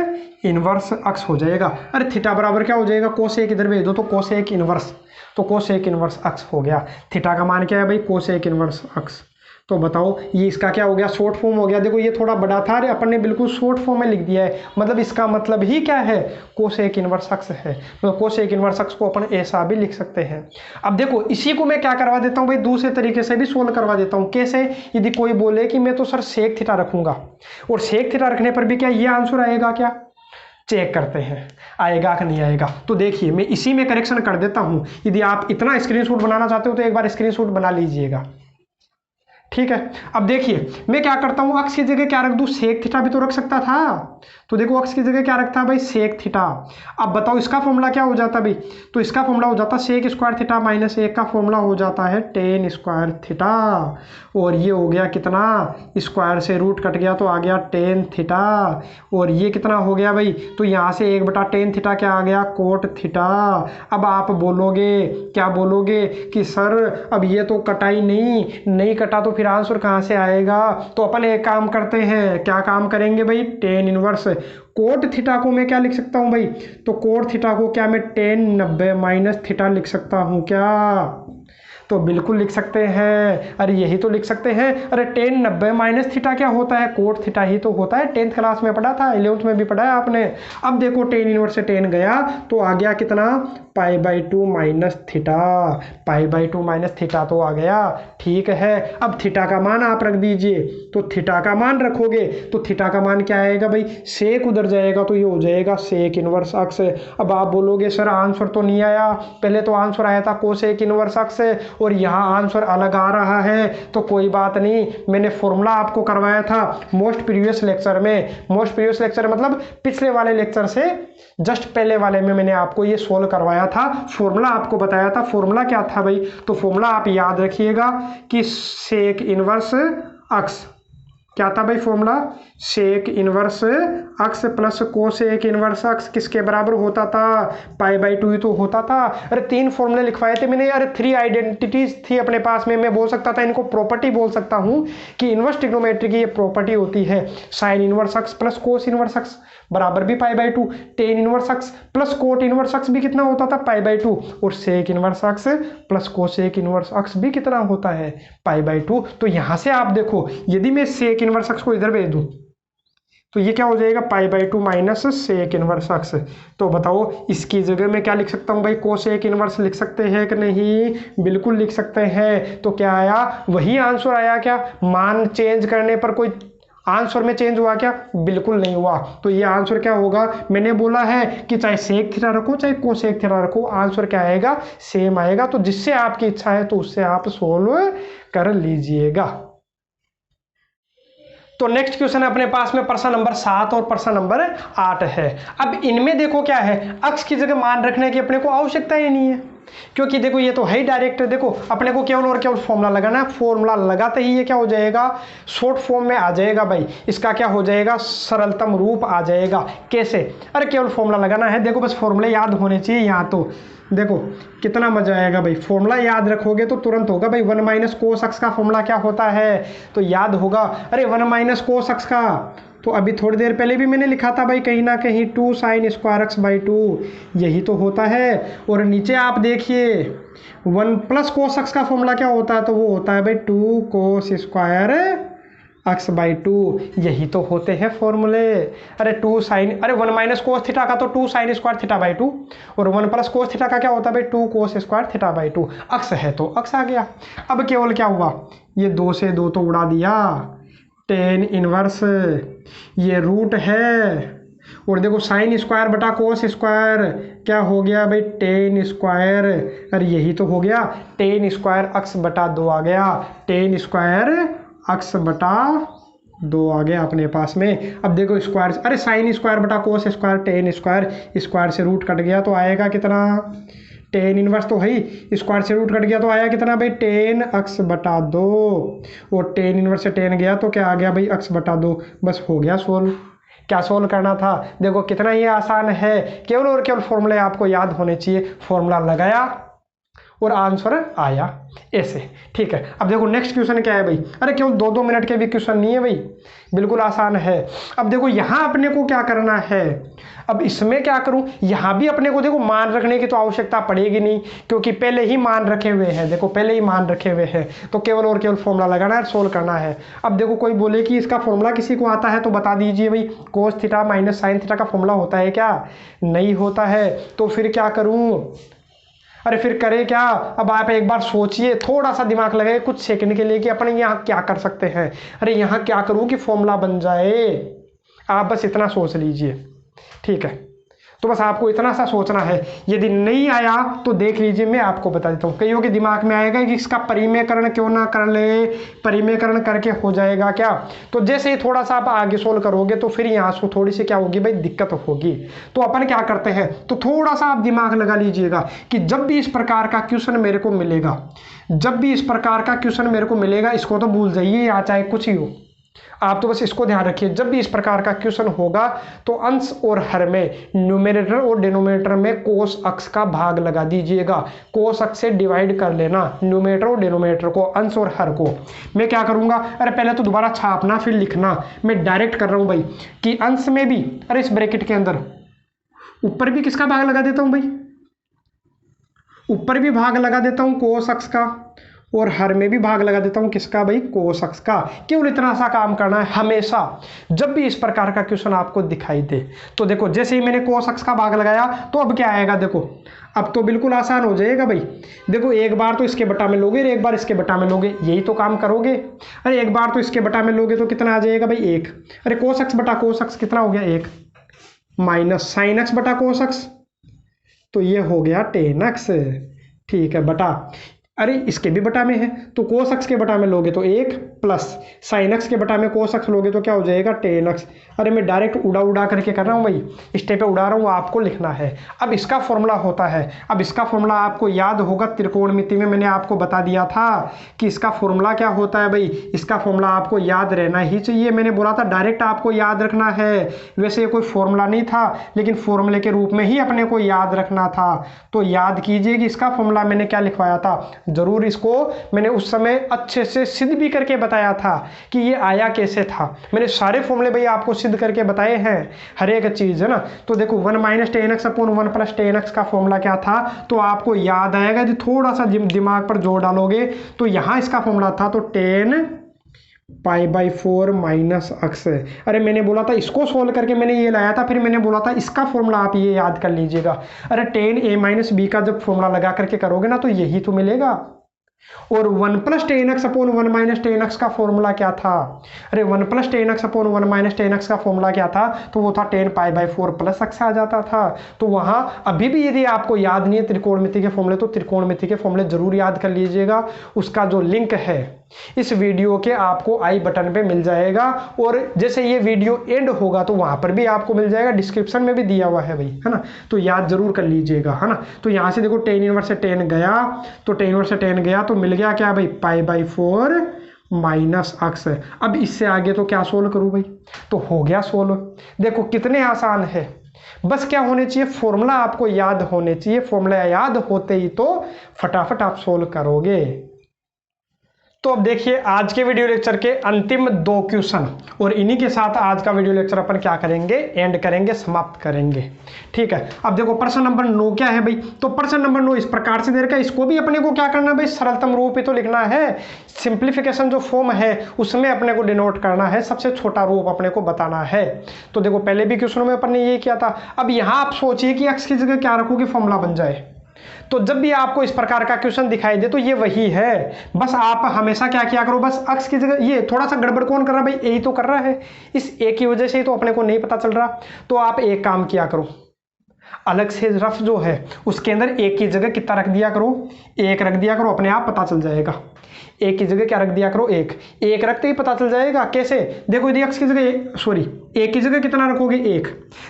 इनवर्स अक्स हो जाएगा। अरे थीटा बराबर क्या हो जाएगा, कोसेक इधर भेज दो तो कोसेक इनवर्स, तो कोसेक इनवर्स अक्स हो गया। थीटा का मान क्या है भाई, कोसेक इनवर्स अक्स। तो बताओ ये इसका क्या हो गया, शॉर्ट फॉर्म हो गया। देखो ये थोड़ा बड़ा था, अरे अपन ने बिल्कुल शॉर्ट फॉर्म में लिख दिया है, मतलब इसका मतलब ही क्या है, कोसेक इनवर्स अक्स है। तो कोसेक इनवर्स अक्स को अपन ऐसा भी लिख सकते हैं। अब देखो इसी को मैं क्या करवा देता हूँ भाई, दूसरे तरीके से भी सोल्व करवा देता हूँ। कैसे, यदि कोई बोले कि मैं तो सर सेक थीटा रखूंगा, और सेक थीटा रखने पर भी क्या ये आंसर आएगा क्या, चेक करते हैं आएगा कि नहीं आएगा। तो देखिए मैं इसी में करेक्शन कर देता हूं। यदि आप इतना स्क्रीनशॉट बनाना चाहते हो तो एक बार स्क्रीनशॉट बना लीजिएगा, ठीक है। अब देखिए मैं क्या करता हूं, अक्स की जगह क्या रख दूं, सेक थीटा भी तो रख सकता था। तो देखो अक्स की जगह क्या रखता है भाई, सेक थीटा। अब बताओ इसका फॉर्मूला क्या हो जाता भाई, तो इसका फॉर्मूला हो जाता सेक स्क्वायर थीटा -1 का फॉर्मूला हो जाता है टेन स्क्वायर थीटा। और ये हो गया कितना, स्क्वायर से रूट कट गया तो आ गया टेन थीटा। और ये कितना हो गया भाई, तो यहाँ से 1/10 थीटा क्या आ गया, कोट थीटा। अब आप बोलोगे, क्या बोलोगे कि सर अब ये तो कटा ही नहीं कटा तो फिर आंसर कहाँ से आएगा। तो अपन एक काम करते हैं, क्या काम करेंगे भाई, टेन इनवर्स कोट थीटा को मैं क्या लिख सकता हूँ भाई, तो कोट थीटा को क्या मैं टेन 90 - थीटा लिख सकता हूँ क्या, तो बिल्कुल लिख सकते हैं। अरे यही तो लिख सकते हैं। अरे टेन 90 - थीटा क्या होता है, कोट थीटा ही तो होता है। 10th क्लास में पढ़ा था, 11th में भी पढ़ा है आपने। अब देखो टेन इनवर्स से टेन गया तो आ गया कितना, π/2 - थीटा, π/2 - थीटा तो आ गया, ठीक है। अब थीटा का मान आप रख दीजिए, तो थीटा का मान रखोगे तो थीटा का मान क्या आएगा भाई, सेक उधर जाएगा तो ये हो जाएगा सेक इनवर्स अक्स। अब आप बोलोगे सर आंसर तो नहीं आया, पहले तो आंसर आया था कोसेक इनवर्स अक्स और यहाँ आंसर अलग आ रहा है। तो कोई बात नहीं, मैंने फॉर्मूला आपको करवाया था मोस्ट प्रीवियस लेक्चर में। मोस्ट प्रीवियस लेक्चर मतलब पिछले वाले लेक्चर से जस्ट पहले वाले में मैंने आपको ये सोल्व करवाया था, फॉर्मूला आपको बताया था। फॉर्मूला क्या था भाई, तो फॉर्मूला आप याद रखिएगा कि सेक इनवर्स अक्स क्या था भाई, फॉर्मूला सेक इनवर्स अक्स प्लस कोसेक इनवर्स अक्स किसके बराबर होता था, π/2 ही तो होता था। अरे 3 फॉर्मूले लिखवाए थे मैंने, अरे 3 आइडेंटिटीज थी अपने पास में। मैं बोल सकता था इनको प्रॉपर्टी बोल सकता हूँ कि इनवर्स ट्रिग्नोमेट्री की ये प्रॉपर्टी होती है, साइन इनवर्स अक्स प्लस कोस इनवर्स अक्स बराबर भी π/2, टेन इनवर्स अक्स प्लस कोट इनवर्स अक्स भी कितना होता था, π/2, और सेक इनवर्स अक्स प्लस कोसेक इनवर्स अक्स भी कितना होता है, π/2। तो यहां से आप देखो यदि मैं सेक इनवर्स अक्स को इधर भेज दूं तो ये क्या हो जाएगा, π/2 - सेक इनवर्स अक्स। तो बताओ इसकी जगह में क्या लिख सकता हूँ भाई, कोसेक इनवर्स लिख सकते हैं कि नहीं, बिल्कुल लिख सकते हैं। तो क्या आया, वही आंसर आया क्या, मान चेंज करने पर कोई आंसर में चेंज हुआ क्या, बिल्कुल नहीं हुआ। तो ये आंसर क्या होगा, मैंने बोला है कि चाहे सेक थीटा रखो चाहे कोसेक थीटा रखो, आंसर क्या आएगा, सेम आएगा। तो जिससे आपकी इच्छा है तो उससे आप सोल्व कर लीजिएगा। तो नेक्स्ट क्वेश्चन है अपने पास में प्रश्न नंबर 7 और प्रश्न नंबर 8 है। अब इनमें देखो क्या है, अक्स की जगह मान रखने की अपने को आवश्यकता ही नहीं है, क्योंकि देखो ये तो है ही डायरेक्ट। देखो अपने को केवल और केवल फॉर्मूला लगाना है, फॉर्मूला लगाते ही ये क्या हो जाएगा, शॉर्ट फॉर्म में आ जाएगा भाई। इसका क्या हो जाएगा, सरलतम रूप आ जाएगा। कैसे, अरे केवल फॉर्मूला लगाना है। देखो बस फॉर्मूले याद होने चाहिए यहाँ। तो देखो कितना मजा आएगा भाई, फॉर्मूला याद रखोगे तो तुरंत होगा भाई। 1 माइनस कोस एक्स का फॉर्मूला क्या होता है, तो याद होगा। अरे 1 माइनस कोस एक्स का तो अभी थोड़ी देर पहले भी मैंने लिखा था भाई, कहीं ना कहीं 2 साइन स्क्वायर एक्स बाई 2, यही तो होता है। और नीचे आप देखिए 1 प्लस कोस एक्स का फॉर्मूला क्या होता है, तो वो होता है भाई 2 कोस स्क्वायर एक्स बाई 2, यही तो होते हैं फॉर्मूले। अरे 2 साइन, अरे 1 माइनस कोस थीटा का तो 2 साइन स्क्वायर थीटा बाई 2, और 1 प्लस कोस थीटा का क्या होता है भाई 2 कोस स्क्वायर थीटा बाई 2। अक्स है तो अक्स आ गया। अब केवल क्या हुआ, ये 2 से 2 तो उड़ा दिया, टेन इनवर्स ये रूट है, और देखो साइन स्क्वायर बटा कोस स्क्वायर क्या हो गया भाई, टेन स्क्वायर। अरे यही तो हो गया, टेन स्क्वायर अक्स बटा 2 आ गया, टेन स्क्वायर अक्स बटा 2 आ गया अपने पास में। अब देखो स्क्वायर, अरे साइन स्क्वायर बटा cos square, ten square, square से रूट कट गया तो आएगा कितना, टेन इनवर्स तो है ही, स्क्वायर से रूट कट गया तो आया कितना भाई, टेन अक्स बटा 2, और टेन इनवर्स से टेन गया तो क्या आ गया भाई, अक्स बटा 2। बस हो गया सोल्व। क्या सोल्व करना था, देखो कितना ये आसान है, केवल और केवल फॉर्मूले आपको याद होने चाहिए। फॉर्मूला लगाया और आंसर आया ऐसे, ठीक है। अब देखो नेक्स्ट क्वेश्चन क्या है भाई, अरे केवल 2-2 मिनट के भी क्वेश्चन नहीं है भाई, बिल्कुल आसान है। अब देखो यहाँ अपने को क्या करना है, अब इसमें क्या करूँ, यहाँ भी अपने को देखो मान रखने की तो आवश्यकता पड़ेगी नहीं, क्योंकि पहले ही मान रखे हुए हैं। देखो पहले ही मान रखे हुए हैं, तो केवल और केवल फॉर्मूला लगाना है, सोल्व करना है। अब देखो कोई बोले कि इसका फॉर्मूला किसी को आता है तो बता दीजिए भाई, cos theta minus sine theta का फॉर्मूला होता है क्या, नहीं होता है। तो फिर क्या करूँ, अरे फिर करे क्या, अब आप एक बार सोचिए, थोड़ा सा दिमाग लगाए कुछ सेकंड के लिए कि अपन यहाँ क्या कर सकते हैं। अरे यहाँ क्या करूँ कि फॉर्मूला बन जाए, आप बस इतना सोच लीजिए, ठीक है। तो बस आपको इतना सा सोचना है, यदि नहीं आया तो देख लीजिए, मैं आपको बता देता हूँ। कईयों के दिमाग में आएगा कि इसका परिमेयकरण क्यों ना कर ले, परिमेयकरण करके हो जाएगा क्या। तो जैसे ही थोड़ा सा आप आगे सोल्व करोगे तो फिर यहाँ से थोड़ी सी क्या होगी भाई, दिक्कत होगी। तो अपन क्या करते हैं, तो थोड़ा सा आप दिमाग लगा लीजिएगा कि जब भी इस प्रकार का क्वेश्चन मेरे को मिलेगा, जब भी इस प्रकार का क्वेश्चन मेरे को मिलेगा, इसको तो भूल जाइए, यहाँ चाहे कुछ ही हो, आप तो बस इसको ध्यान रखिए। जब भी इस प्रकार का क्वेश्चन होगा तो अंश और हर में, न्यूमरेटर और डिनोमिनेटर में कोस अक्स का भाग लगा दीजिएगा। कोस अक्स से डिवाइड कर लेना न्यूमरेटर और डिनोमिनेटर को, अंश और हर को। मैं क्या करूंगा, अरे पहले तो दोबारा छापना फिर लिखना, मैं डायरेक्ट कर रहा हूं भाई कि अंश में भी, अरे इस ब्रैकेट के अंदर ऊपर भी किसका भाग लगा देता हूं भाई, ऊपर भी भाग लगा देता हूं कोस अक्स का, और हर में भी भाग लगा देता हूं किसका भाई, कोस अक्स का। केवल इतना सा काम करना है हमेशा, जब भी इस प्रकार का क्वेश्चन आपको दिखाई दे। तो देखो जैसे ही मैंने कोस अक्स का भाग लगाया तो अब क्या आएगा, देखो अब तो बिल्कुल आसान हो जाएगा भाई। देखो एक बार तो इसके बटा में लोगे, एक बार इसके बटा में लोगे, यही तो काम करोगे। अरे एक बार तो इसके बटा में लोगे तो कितना आ जाएगा भाई, 1। अरे कोस अक्स बटा कोस अक्स कितना हो गया, 1 माइनस साइन एक्स बटा कोस अक्स, तो ये हो गया टेन एक्स, ठीक है, बटा, अरे इसके भी बटा में है तो कोस एक्स के बटा में लोगे तो 1 प्लस साइन एक्स के बटा में कोस एक्स लोगे तो क्या हो जाएगा, टेन एक्स। अरे मैं डायरेक्ट उड़ा करके कर रहा हूँ भाई, स्टेप पे उड़ा रहा हूँ, आपको लिखना है। अब इसका फॉर्मूला होता है, अब इसका फॉर्मूला आपको याद होगा, त्रिकोणमिति में मैंने आपको बता दिया था कि इसका फॉर्मूला क्या होता है भाई, इसका फॉर्मूला आपको याद रहना ही चाहिए। मैंने बोला था डायरेक्ट आपको याद रखना है, वैसे ये कोई फॉर्मूला नहीं था लेकिन फॉर्मूले के रूप में ही अपने को याद रखना था। तो याद कीजिए कि इसका फॉर्मूला मैंने क्या लिखवाया था, जरूर इसको मैंने उस समय अच्छे से सिद्ध भी करके बताया था कि ये आया कैसे था। मैंने सारे फॉर्मूले भाई आपको सिद्ध करके बताए हैं, हर एक चीज है ना। तो देखो 1 minus ten x upon 1 plus ten x का फॉर्मूला क्या था, तो आपको याद आएगा। यदि थोड़ा सा दिमाग पर जोर डालोगे तो यहाँ इसका फॉर्मूला था तो 10 पाई बाई 4 माइनस एक्स। अरे मैंने बोला था इसको सोल्व करके मैंने ये लाया था, फिर मैंने बोला था इसका फॉर्मूला आप ये याद कर लीजिएगा। अरे 10 a माइनस बी का जब फॉर्मूला लगा करके करोगे ना तो यही तो मिलेगा। और 1 plus ten x upon 1 minus ten x का फॉर्मूला क्या था, अरे 1 plus ten x upon 1 minus ten x का फॉर्मूला क्या था, तो वो था 10 पाई बाई 4 प्लस एक्स आ जाता था। तो वहां अभी भी यदि आपको याद नहीं है त्रिकोणमिति के फॉर्मूले, तो त्रिकोणमिति के फॉर्मूले जरूर याद कर लीजिएगा। उसका जो लिंक है इस वीडियो के आपको आई बटन पे मिल जाएगा, और जैसे ये वीडियो एंड होगा तो वहाँ पर भी आपको मिल जाएगा, डिस्क्रिप्शन में भी दिया हुआ है भाई, है ना। तो याद जरूर कर लीजिएगा, है ना। तो यहाँ से देखो tan इनवर्स से tan गया, तो tan इनवर्स से tan गया तो मिल गया क्या भाई, π/4 माइनस अक्स। अब इससे आगे तो क्या सोल्व करूँ भाई, तो हो गया सोल्व। देखो कितने आसान है, बस क्या होने चाहिए, फॉर्मूला आपको याद होने चाहिए। फॉर्मूला याद होते ही तो फटाफट आप सोल्व करोगे। तो अब देखिए आज के वीडियो लेक्चर के अंतिम 2 क्वेश्चन, और इन्हीं के साथ आज का वीडियो लेक्चर अपन क्या करेंगे, एंड करेंगे, समाप्त करेंगे। ठीक है, अब देखो प्रश्न नंबर 9 क्या है भाई, तो प्रश्न नंबर 9 इस प्रकार से दे रखा है। इसको भी अपने को क्या करना है भाई, सरलतम रूप ही तो लिखना है। सिंप्लीफिकेशन जो फॉर्म है उसमें अपने को डिनोट करना है, सबसे छोटा रूप अपने को बताना है। तो देखो पहले भी क्वेश्चन में अपन ने ये किया था। अब यहाँ आप सोचिए कि एक्स की जगह क्या रखोगे, फॉर्मूला बन जाए। तो जब भी आपको इस प्रकार का क्वेश्चन दिखाई दे तो ये वही है, बस आप हमेशा क्या किया करो, बस अक्स की जगह, ये थोड़ा सा गड़बड़ कौन कर रहा है भाई, यही तो कर रहा है, इस ए की वजह से ही तो अपने को नहीं पता चल रहा। तो आप एक काम किया करो, अलग से रफ जो है उसके अंदर एक की जगह कितना रख दिया करो, 1 रख दिया करो, अपने आप पता चल जाएगा। एक की जगह क्या रख दिया करो, 1 रखते ही पता चल जाएगा। कैसे, देखो यदि एक्स की जगह सॉरी एक की जगह कितना रखोगे, 1।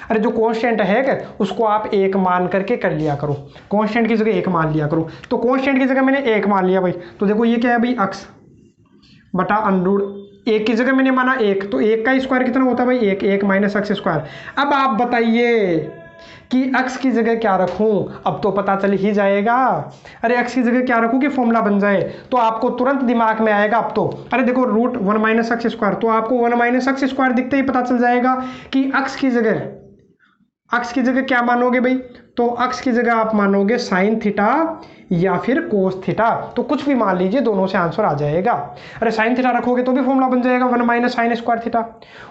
अरे जो कांस्टेंट है उसको आप 1 मान करके कर लिया करो, कांस्टेंट की जगह 1 मान लिया करो। तो कांस्टेंट की जगह मैंने 1 मान लिया भाई, तो देखो ये क्या है भाई, अक्स बटा अंडरूट, एक की जगह मैंने माना 1, तो 1 का स्क्वायर कितना होता है भाई, 1 माइनस अक्स स्क्वायर। अब आप बताइए कि x की जगह क्या रखूं, अब तो पता चल ही जाएगा। अरे x की जगह क्या रखूं कि फॉर्मूला बन जाए, तो आपको तुरंत दिमाग में आएगा अब तो, अरे देखो रूट 1 माइनस अक्स स्क्वायर, तो आपको 1 माइनस अक्स स्क्वायर दिखते ही पता चल जाएगा कि x की जगह क्या मानोगे भाई, तो x की जगह आप मानोगे साइन थीटा या फिर कोस थीटा, तो कुछ भी मान लीजिए, दोनों से आंसर आ जाएगा। अरे साइन थीटा रखोगे तो भी फॉर्मूला बन जाएगा 1 माइनस साइन स्क्वायर थीटा,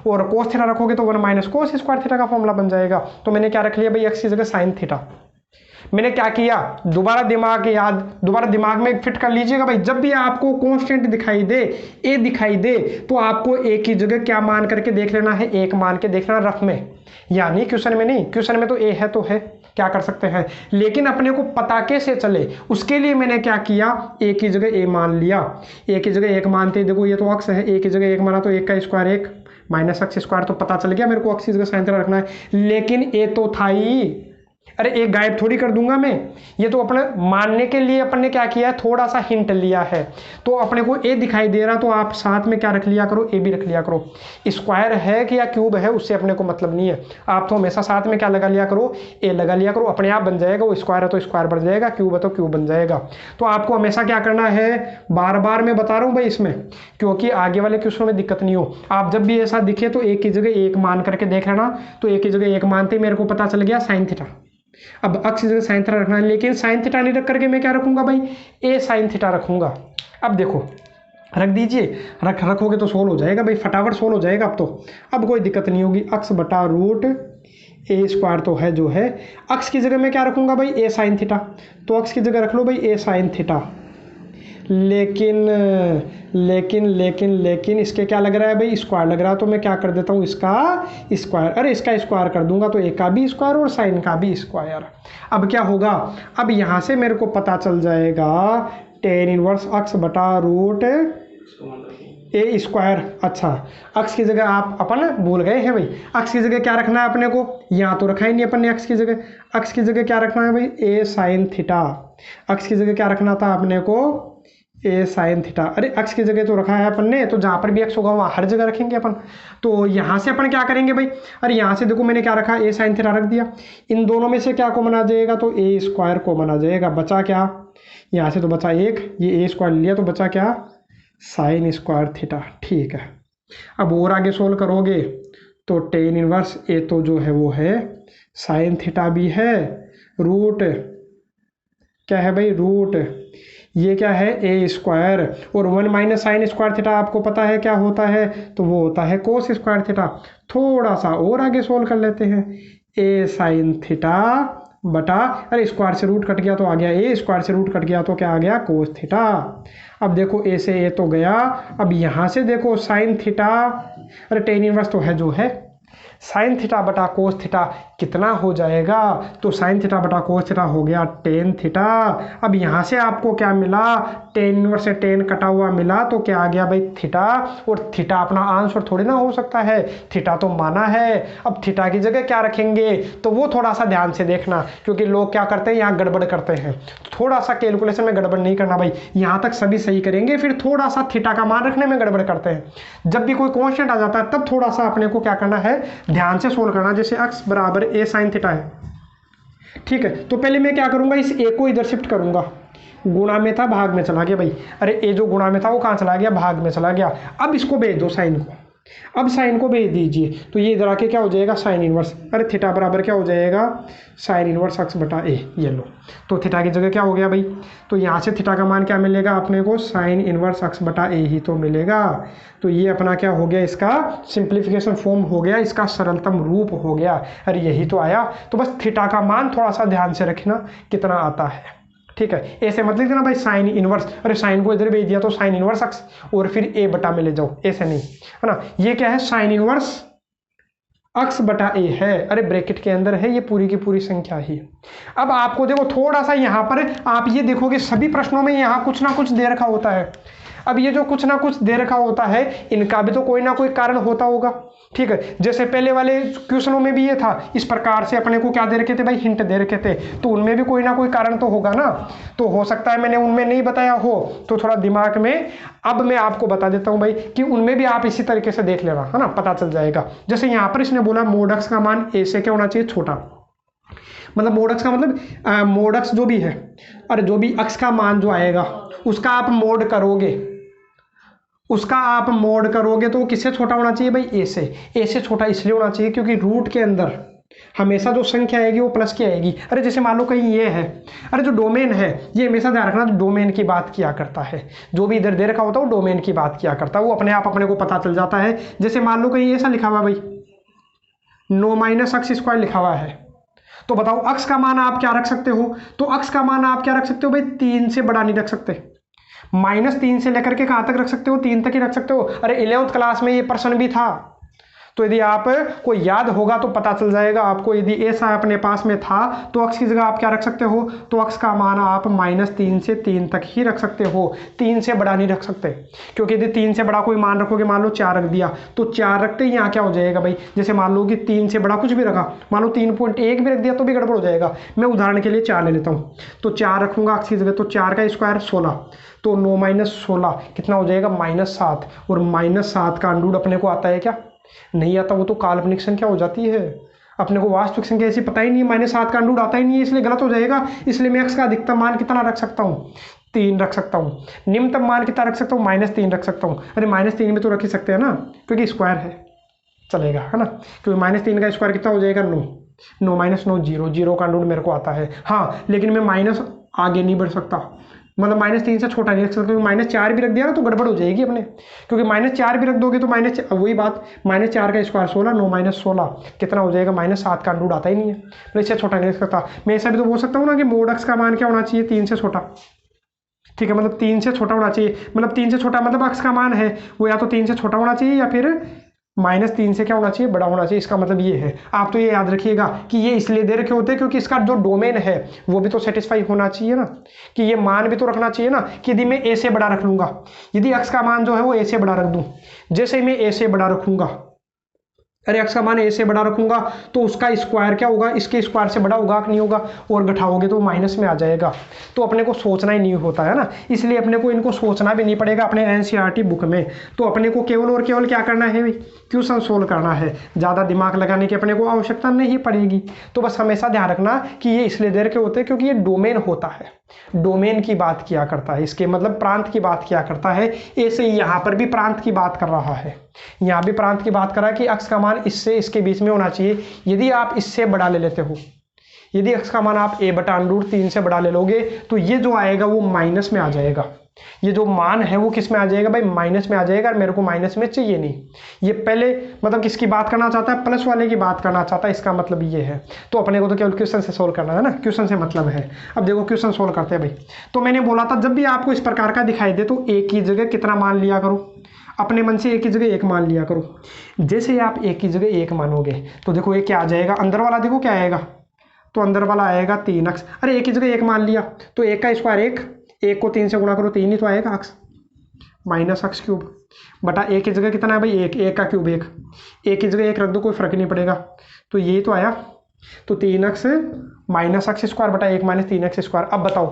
और कोस थीटा रखोगे तो 1 माइनस कोस स्क्वायर थीटा का फॉर्मूला बन जाएगा। तो मैंने क्या रख लिया भाई, एक्स की जगह साइन थीटा। मैंने क्या किया, दोबारा दिमाग में फिट कर लीजिएगा भाई, जब भी आपको कांस्टेंट दिखाई दे, ए दिखाई दे, तो आपको ए की जगह क्या मान करके देख लेना है, 1 मान के देखना रफ में, यानी क्वेश्चन में नहीं। क्वेश्चन में तो ए है तो है, क्या कर सकते हैं, लेकिन अपने को पता कैसे चले, उसके लिए मैंने क्या किया, ए की जगह ए मान लिया। ए की जगह 1 मानते ही देखो ये तो अक्स है, ए की जगह 1 माना तो 1 का स्क्वायर 1 माइनस अक्स स्क्वायर, तो पता चल गया मेरे को अक्स की जगह साइन थीटा रखना है। लेकिन ए तो था ही, अरे एक गायब थोड़ी कर दूंगा मैं, ये तो अपने मानने के लिए अपन ने क्या किया है, थोड़ा सा हिंट लिया है। तो अपने को ए दिखाई दे रहा, तो आप साथ में क्या रख लिया करो, ए भी रख लिया करो। स्क्वायर है कि या क्यूब है उससे अपने को मतलब नहीं है, आप तो हमेशा साथ में क्या लगा लिया करो, ए लगा लिया करो, अपने आप बन जाएगा। वो स्क्वायर है तो स्क्वायर बन जाएगा, क्यूब है तो क्यूब बन जाएगा। तो आपको हमेशा क्या करना है, बार बार मैं बता रहा हूँ भाई इसमें, क्योंकि आगे वाले क्वेश्चन में दिक्कत नहीं हो। आप जब भी ऐसा दिखे तो एक की जगह 1 मान करके देख लेना, तो एक की जगह 1 मानते ही मेरे को पता चल गया साइन थीटा। अब अक्स की जगह साइन थीटा रखना है, लेकिन साइन थीटा नहीं रख करके मैं क्या रखूंगा भाई, ए साइन थीटा रखूंगा। अब देखो रख दीजिए, रखोगे तो सोल्व हो जाएगा भाई, फटाफट सोल्व हो जाएगा। अब कोई दिक्कत नहीं होगी। अक्स बटा रूट ए स्क्वायर तो है जो है, अक्स की जगह मैं क्या रखूंगा भाई, ए साइन थीटा, तो अक्स की जगह रख लो भाई ए साइन थीटा। लेकिन इसके क्या लग रहा है भाई, स्क्वायर लग रहा है, तो मैं क्या कर देता हूँ, इसका स्क्वायर। अरे इसका स्क्वायर कर दूंगा तो ए का भी स्क्वायर और साइन का भी स्क्वायर। अब क्या होगा, अब यहाँ से मेरे को पता चल जाएगा tan इनवर्स अक्स बटा रूट ए स्क्वायर। अच्छा, अक्स की जगह आप अपन भूल गए हैं भाई, अक्स की जगह क्या रखना है अपने को, यहाँ तो रखा ही नहीं अपन ने अक्स की जगह क्या रखना है भाई, ए साइन थीटा। अक्स की जगह क्या रखना था अपने को, ए साइन थीटा। अरे अक्स की जगह तो रखा है अपन ने, तो जहाँ पर भी एक्स होगा वहाँ हर जगह रखेंगे अपन। तो यहाँ से अपन क्या करेंगे भाई, अरे यहाँ से देखो मैंने क्या रखा, ए साइन थीटा रख दिया। इन दोनों में से क्या कॉमन आ जाएगा, तो ए स्क्वायर कॉमन आ जाएगा। बचा क्या, यहाँ से तो बचा 1, ये ए स्क्वायर लिया तो बचा क्या, साइन स्क्वायर थीटा। ठीक है, अब और आगे सोल्व करोगे तो tan इनवर्स ए तो जो है वो है साइन थीटा भी है, रूट क्या है भाई, रूट ये क्या है, ए स्क्वायर, और 1 माइनस साइन स्क्वायर थीटा आपको पता है क्या होता है, तो वो होता है कोस स्क्वायर थीटा। थोड़ा सा और आगे सोल्व कर लेते हैं, ए साइन थीटा बटा, अरे स्क्वायर से रूट कट गया तो आ गया ए, स्क्वायर से रूट कट गया तो क्या आ गया, कोस थीटा। अब देखो ए से ए तो गया, अब यहाँ से देखो साइन थीटा, अरे tan इनवर्स तो है जो है, साइन थीटा बटा कोस थीटा कितना हो जाएगा, तो साइन थीटा बटा कोस थीटा हो गया tan थीटा। अब यहाँ से आपको क्या मिला, टेन इनवर्स से टेन कटा हुआ मिला तो क्या आ गया भाई थीटा, और थीटा अपना आंसर थोड़ी ना हो सकता है, थीटा तो माना है। अब थीटा की जगह क्या रखेंगे तो वो थोड़ा सा ध्यान से देखना, क्योंकि लोग क्या करते हैं यहाँ गड़बड़ करते हैं, थोड़ा सा कैलकुलेशन में गड़बड़ नहीं करना भाई, यहाँ तक सभी सही करेंगे, फिर थोड़ा सा थीटा का मान रखने में गड़बड़ करते हैं। जब भी कोई कॉन्स्टेंट आ जाता है तब थोड़ा सा अपने को क्या करना है, ध्यान से सोल्व करना। जैसे x बराबर a साइन थीटा है, ठीक है, तो पहले मैं क्या करूंगा, इस a को इधर शिफ्ट करूंगा, गुणा में था भाग में चला गया भाई, अरे a जो गुणा में था वो कहाँ चला गया, भाग में चला गया। अब इसको भेज दो साइन को, अब साइन को भेज दीजिए, तो ये इधर आके क्या हो जाएगा साइन इनवर्स, अरे थीटा बराबर क्या हो जाएगा साइन इनवर्स x बटा a, ये लो, तो थीटा की जगह क्या हो गया भाई, तो यहाँ से थीटा का मान क्या मिलेगा अपने को, साइन इनवर्स x बटा a ही तो मिलेगा। तो ये अपना क्या हो गया, इसका सिंप्लीफिकेशन फॉर्म हो गया, इसका सरलतम रूप हो गया, अरे यही तो आया। तो बस थीटा का मान थोड़ा सा ध्यान से रखना कितना आता है, ठीक है। ऐसे मत लिख देना भाई साइन इनवर्स, अरे साइन को इधर भेज दिया तो साइन इनवर्स x और फिर a बटा में ले जाओ, ऐसे नहीं है ना। ये क्या है, साइन इनवर्स x बटा a है, अरे ब्रैकेट के अंदर है, ये पूरी की पूरी संख्या ही। अब आपको देखो थोड़ा सा यहाँ पर आप ये देखोगे सभी प्रश्नों में यहाँ कुछ ना कुछ दे रखा होता है। अब ये जो कुछ ना कुछ दे रखा होता है इनका भी तो कोई ना कोई कारण होता होगा, ठीक है। जैसे पहले वाले क्वेश्चनों में भी ये था, इस प्रकार से अपने को क्या दे रखे थे भाई, हिंट दे रखे थे, तो उनमें भी कोई ना कोई कारण तो होगा ना। तो हो सकता है मैंने उनमें नहीं बताया हो, तो थोड़ा दिमाग में अब मैं आपको बता देता हूँ भाई कि उनमें भी आप इसी तरीके से देख लेना, है ना, पता चल जाएगा। जैसे यहाँ पर इसने बोला मोड x का मान a से क्या होना चाहिए, छोटा, मतलब मोड x का मतलब मोड x जो भी है, और जो भी x का मान जो आएगा उसका आप मोड करोगे, उसका आप मोड करोगे तो किससे छोटा होना चाहिए भाई, ए से छोटा इसलिए होना चाहिए क्योंकि रूट के अंदर हमेशा जो संख्या आएगी वो प्लस की आएगी। अरे जैसे मान लो कहीं ये है, अरे जो डोमेन है ये हमेशा ध्यान रखना, जो डोमेन की बात किया करता है, जो भी इधर दे रखा होता है वो डोमेन की बात किया करता है, वो अपने आप अपने को पता चल जाता है। जैसे मान लो कहीं ऐसा लिखा हुआ भाई नो माइनस एक्स स्क्वायर लिखा हुआ है, तो बताओ अक्स का मान आप क्या रख सकते हो, तो अक्स का मान आप क्या रख सकते हो भाई, 3 से बड़ा नहीं रख सकते, -3 से लेकर के कहाँ तक रख सकते हो, 3 तक ही रख सकते हो। अरे 11th क्लास में ये प्रश्न भी था, तो यदि आप को याद होगा तो पता चल जाएगा आपको। यदि ऐसा अपने पास में था तो अक्स की जगह आप क्या रख सकते हो, तो अक्स का मान आप -3 से 3 तक ही रख सकते हो, 3 से बड़ा नहीं रख सकते, क्योंकि यदि 3 से बड़ा कोई मान रखोगे, मान लो 4 रख दिया, तो 4 रखते ही यहाँ क्या हो जाएगा भाई, जैसे मान लो कि 3 से बड़ा कुछ भी रखा, मान लो 3.1 भी रख दिया तो भी गड़बड़ हो जाएगा। मैं उदाहरण के लिए 4 ले लेता हूँ, तो 4 रखूंगा अक्स की जगह, तो 4 का स्क्वायर 16, तो 9 - 16 कितना हो जाएगा -7, और -7 का अंडूड अपने को आता है क्या, नहीं आता, वो तो काल्पनिक संख्या हो जाती है। अपने को वास्तविक संख्या ऐसी पता ही नहीं है, -7 का अंडूड आता ही नहीं है, इसलिए गलत हो जाएगा। इसलिए मैं x का अधिकतम मान कितना रख सकता हूँ, 3 रख सकता हूँ। निम्नतम मान कितना रख सकता हूँ, -3 रख सकता हूँ। अरे -3 में तो रख ही सकते हैं ना, क्योंकि स्क्वायर है, चलेगा, है ना, क्योंकि -3 का स्क्वायर कितना हो जाएगा 9, 9 - 9 0, 0 का अंडूड मेरे को आता है। हाँ, लेकिन मैं माइनस आगे नहीं बढ़ सकता, मतलब -3 से छोटा नहीं रख सकते, क्योंकि -4 भी रख दिया ना तो गड़बड़ हो जाएगी अपने, क्योंकि -4 भी रख दोगे तो वही बात, -4 का स्क्वायर 16, 9 - 16 कितना हो जाएगा, -7 का अंडूड आता ही नहीं है, मैं इससे छोटा नहीं रख सकता। मैं ऐसा भी तो बोल सकता हूँ ना कि मोड x का मान क्या होना चाहिए, 3 से छोटा, ठीक है, मतलब 3 से छोटा होना चाहिए, मतलब 3 से छोटा मतलब x का मान है वो या तो 3 से छोटा होना चाहिए या फिर -3 से क्या होना चाहिए, बड़ा होना चाहिए। इसका मतलब ये है, आप तो ये याद रखिएगा कि ये इसलिए दे रखे होते हैं क्योंकि इसका जो डोमेन है वो भी तो सेटिस्फाई होना चाहिए ना, कि ये मान भी तो रखना चाहिए ना, कि यदि मैं a से बड़ा रख लूंगा, यदि x का मान जो है वो a से बड़ा रख दूं, जैसे ही मैं a से बड़ा रखूंगा, अरे x का मान a से बड़ा रखूंगा तो उसका स्क्वायर क्या होगा, इसके स्क्वायर से बड़ा होगा कि नहीं होगा, और घटाओगे तो माइनस में आ जाएगा। तो अपने को सोचना ही नहीं होता है ना, इसलिए अपने को इनको सोचना भी नहीं पड़ेगा अपने एनसीईआरटी बुक में। तो अपने को केवल और केवल क्या करना है, क्वेश्चन सोल्व करना है, ज़्यादा दिमाग लगाने की अपने को आवश्यकता नहीं पड़ेगी। तो बस हमेशा ध्यान रखना कि ये इसलिए दे रखे होते हैं क्योंकि ये डोमेन होता है, डोमेन की बात किया करता है, इसके मतलब प्रांत की बात किया करता है। ऐसे ही यहाँ पर भी प्रांत की बात कर रहा है, यहाँ भी प्रांत की बात कर रहा है कि x का मान इससे इसके बीच में होना चाहिए। यदि आप इससे बड़ा ले लेते हो, यदि x का मान आप a/√3 से बड़ा ले लोगे तो ये जो आएगा वो माइनस में आ जाएगा, ये जो मान है वो किस में आ जाएगा भाई, माइनस में आ जाएगा। और मेरे को माइनस में चाहिए नहीं, ये पहले मतलब किसकी बात करना चाहता है, प्लस वाले की बात करना चाहता है, इसका मतलब ये है। तो अपने को तो केवल क्वेश्चन से सोल्व करना है ना, क्वेश्चन से मतलब है। अब देखो क्वेश्चन सोल्व करते हैं भाई। तो मैंने बोला था जब भी आपको इस प्रकार का दिखाई दे तो एक की जगह कितना मान लिया करो, अपने मन से एक की जगह एक मान लिया करो। जैसे आप एक की जगह एक मानोगे तो देखो ये क्या आ जाएगा, अंदर वाला देखो क्या आएगा, तो अंदर वाला आएगा 3x। अरे एक की जगह एक मान लिया तो एक का स्क्वायर 1, 1 को 3 से गुणा करो 3 ही तो आएगा अक्स, माइनस अक्स क्यूब बटा ए की जगह कितना है भाई 1, 1 का क्यूब 1, ए की जगह 1 रख दो, कोई फर्क नहीं पड़ेगा, तो यही तो आया। तो 3x माइनस अक्स स्क्वायर बटा 1 माइनस 3x स्क्वायर। अब बताओ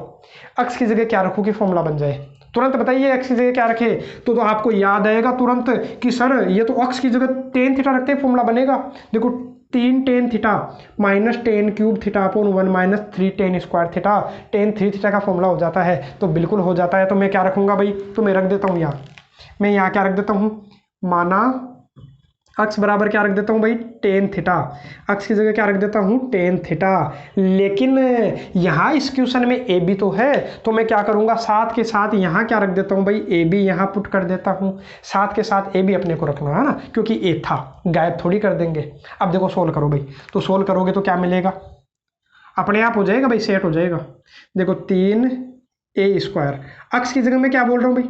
अक्स की जगह क्या रखो कि फॉर्मूला बन जाए, तुरंत बताइए एक्स की जगह क्या रखे। तो आपको याद आएगा तुरंत कि सर ये तो अक्स की जगह टेन थीटा रखते हैं फॉर्मूला बनेगा। देखो 3 tan theta minus ten cube theta upon 1 minus 3 ten square theta, ten 3 theta का फॉर्मूला हो जाता है। तो बिल्कुल हो जाता है। तो मैं क्या रखूंगा भाई, तो मैं रख देता हूँ यहाँ, मैं यहाँ क्या रख देता हूँ, माना अक्स बराबर क्या रख देता हूँ भाई टेन थीटा, अक्स की जगह क्या रख देता हूँ टेन थीटा। लेकिन यहाँ इस क्वेश्चन में ए बी तो है, तो मैं क्या करूँगा साथ के साथ यहाँ क्या रख देता हूँ भाई ए बी यहाँ पुट कर देता हूँ, साथ के साथ ए बी अपने को रखना है ना, क्योंकि ए था, गायब थोड़ी कर देंगे। अब देखो सोल्व करो भाई, तो सोल्व करोगे तो क्या मिलेगा, अपने आप हो जाएगा भाई, सेट हो जाएगा। देखो 3a स्क्वायर, अक्स की जगह मैं क्या बोल रहा हूँ भाई,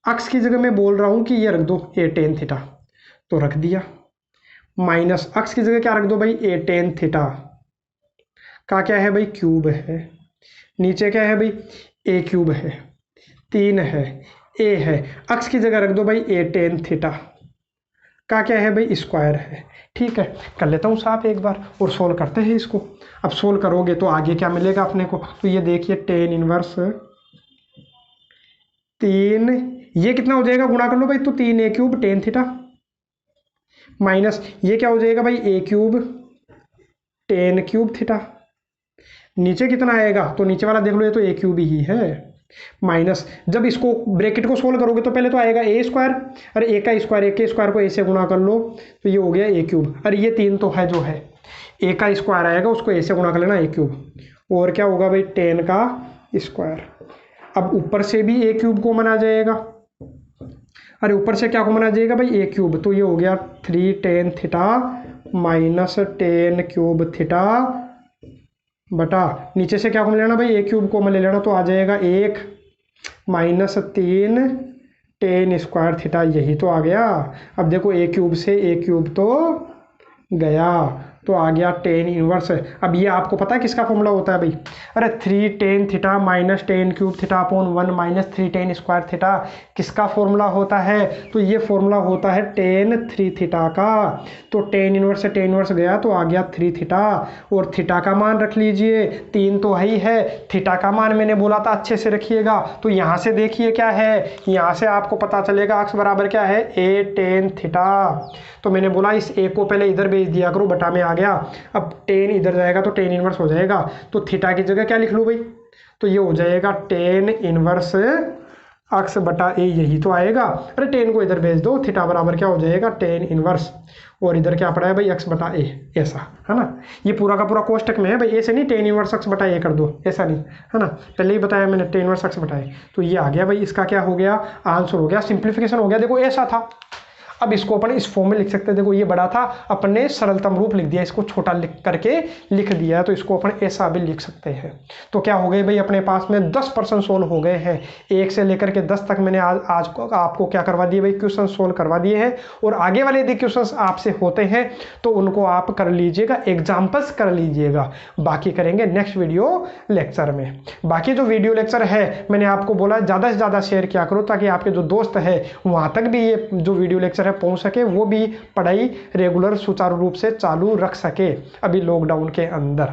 अक्स की जगह मैं बोल रहा हूँ कि ये रख दो ए टेन थीटा, तो रख दिया, माइनस अक्स की जगह क्या रख दो भाई ए टेन थीटा का क्या है भाई क्यूब है, नीचे क्या है भाई ए क्यूब है, 3 है, ए है, अक्स की जगह रख दो भाई ए टेन थीटा का क्या है भाई स्क्वायर है। ठीक है, कर लेता हूँ साफ एक बार और सोल्व करते हैं इसको। अब सोल्व करोगे तो आगे क्या मिलेगा अपने को, तो ये देखिए टेन इनवर्स 3, ये कितना हो जाएगा गुणा कर लो भाई, तो 3a cube tan theta minus ये क्या हो जाएगा भाई ए क्यूब टेन क्यूब थीटा, नीचे कितना आएगा, तो नीचे वाला देख लो ये तो ए क्यूब ही है, माइनस जब इसको ब्रैकेट को सोल्व करोगे तो पहले तो आएगा ए स्क्वायर, अरे ए का स्क्वायर, ए के स्क्वायर को ए से गुणा कर लो तो ये हो गया ए क्यूब, अरे ये 3 तो है जो है, ए का स्क्वायर आएगा उसको ए से गुणा कर लेना ए क्यूब, और क्या होगा भाई 10 का स्क्वायर। अब ऊपर से भी ए क्यूब कॉमन आ जाएगा, अरे ऊपर से क्या कॉमन आ जाएगा भाई ए क्यूब, तो ये हो गया 3 tan theta minus 10 cube theta बटा नीचे से क्या कॉमन लेना भाई ए क्यूब कॉमन ले लेना, तो आ जाएगा 1 माइनस 3 टेन स्क्वायर थीटा, यही तो आ गया। अब देखो ए क्यूब से ए क्यूब तो गया, तो आ गया 10 इनवर्स। अब ये आपको पता है किसका फॉर्मूला होता है भाई, अरे 3 tan theta minus 10 cube theta upon 1 minus 3 ten square theta किसका फॉर्मूला होता है, तो ये फॉर्मूला होता है 10 3 थीटा का। तो 10 इनवर्स से 10 इनवर्स गया तो आ गया 3 थीटा, और थीटा का मान रख लीजिए, 3 तो है ही है, थीटा का मान मैंने बोला था अच्छे से रखिएगा, तो यहाँ से देखिए क्या है, यहाँ से आपको पता चलेगा अक्स बराबर क्या है ए टेन थीटा। तो मैंने बोला इस ए को पहले इधर भेज दिया करो, बटा में आ गया, अब 10 इधर जाएगा तो 10 इनवर्स हो जाएगा, तो थीटा की जगह क्या लिख लूँ भाई, तो ये हो जाएगा 10 इनवर्स अक्स बटा ए, यही तो आएगा। अरे 10 को इधर भेज दो, थीटा बराबर क्या हो जाएगा 10 इनवर्स, और इधर क्या पड़ा है भाई एक्स बटा ए, ऐसा है ना, ये पूरा का पूरा कोष्टक में है भाई, ऐसे नहीं 10 इनवर्स एक्स बटा ए कर दो, ऐसा नहीं है ना, पहले ही बताया मैंने 10 इनवर्स एक्स बटा ए, तो ये आ गया भाई, इसका क्या हो गया आंसर हो गया, सिंप्लीफिकेशन हो गया। देखो ऐसा था, अब इसको अपन इस फॉर्म में लिख सकते हैं, देखो ये बड़ा था, अपने सरलतम रूप लिख दिया, इसको छोटा लिख करके लिख दिया, तो इसको अपन ऐसा भी लिख सकते हैं। तो क्या हो गए भाई, अपने पास में 10% सोल्व हो गए हैं, 1 से लेकर के 10 तक मैंने आज को आपको क्या करवा दिए भाई, क्वेश्चन सोल्व करवा दिए हैं। और आगे वाले यदि क्वेश्चन आपसे होते हैं तो उनको आप कर लीजिएगा, एग्जाम्पल्स कर लीजिएगा, बाकी करेंगे नेक्स्ट वीडियो लेक्चर में। बाकी जो वीडियो लेक्चर है मैंने आपको बोला ज़्यादा से ज़्यादा शेयर किया करो, ताकि आपके जो दोस्त है वहाँ तक भी ये जो वीडियो लेक्चर है पहुंच सके, वो भी पढ़ाई रेगुलर सुचारू रूप से चालू रख सके अभी लॉकडाउन के अंदर।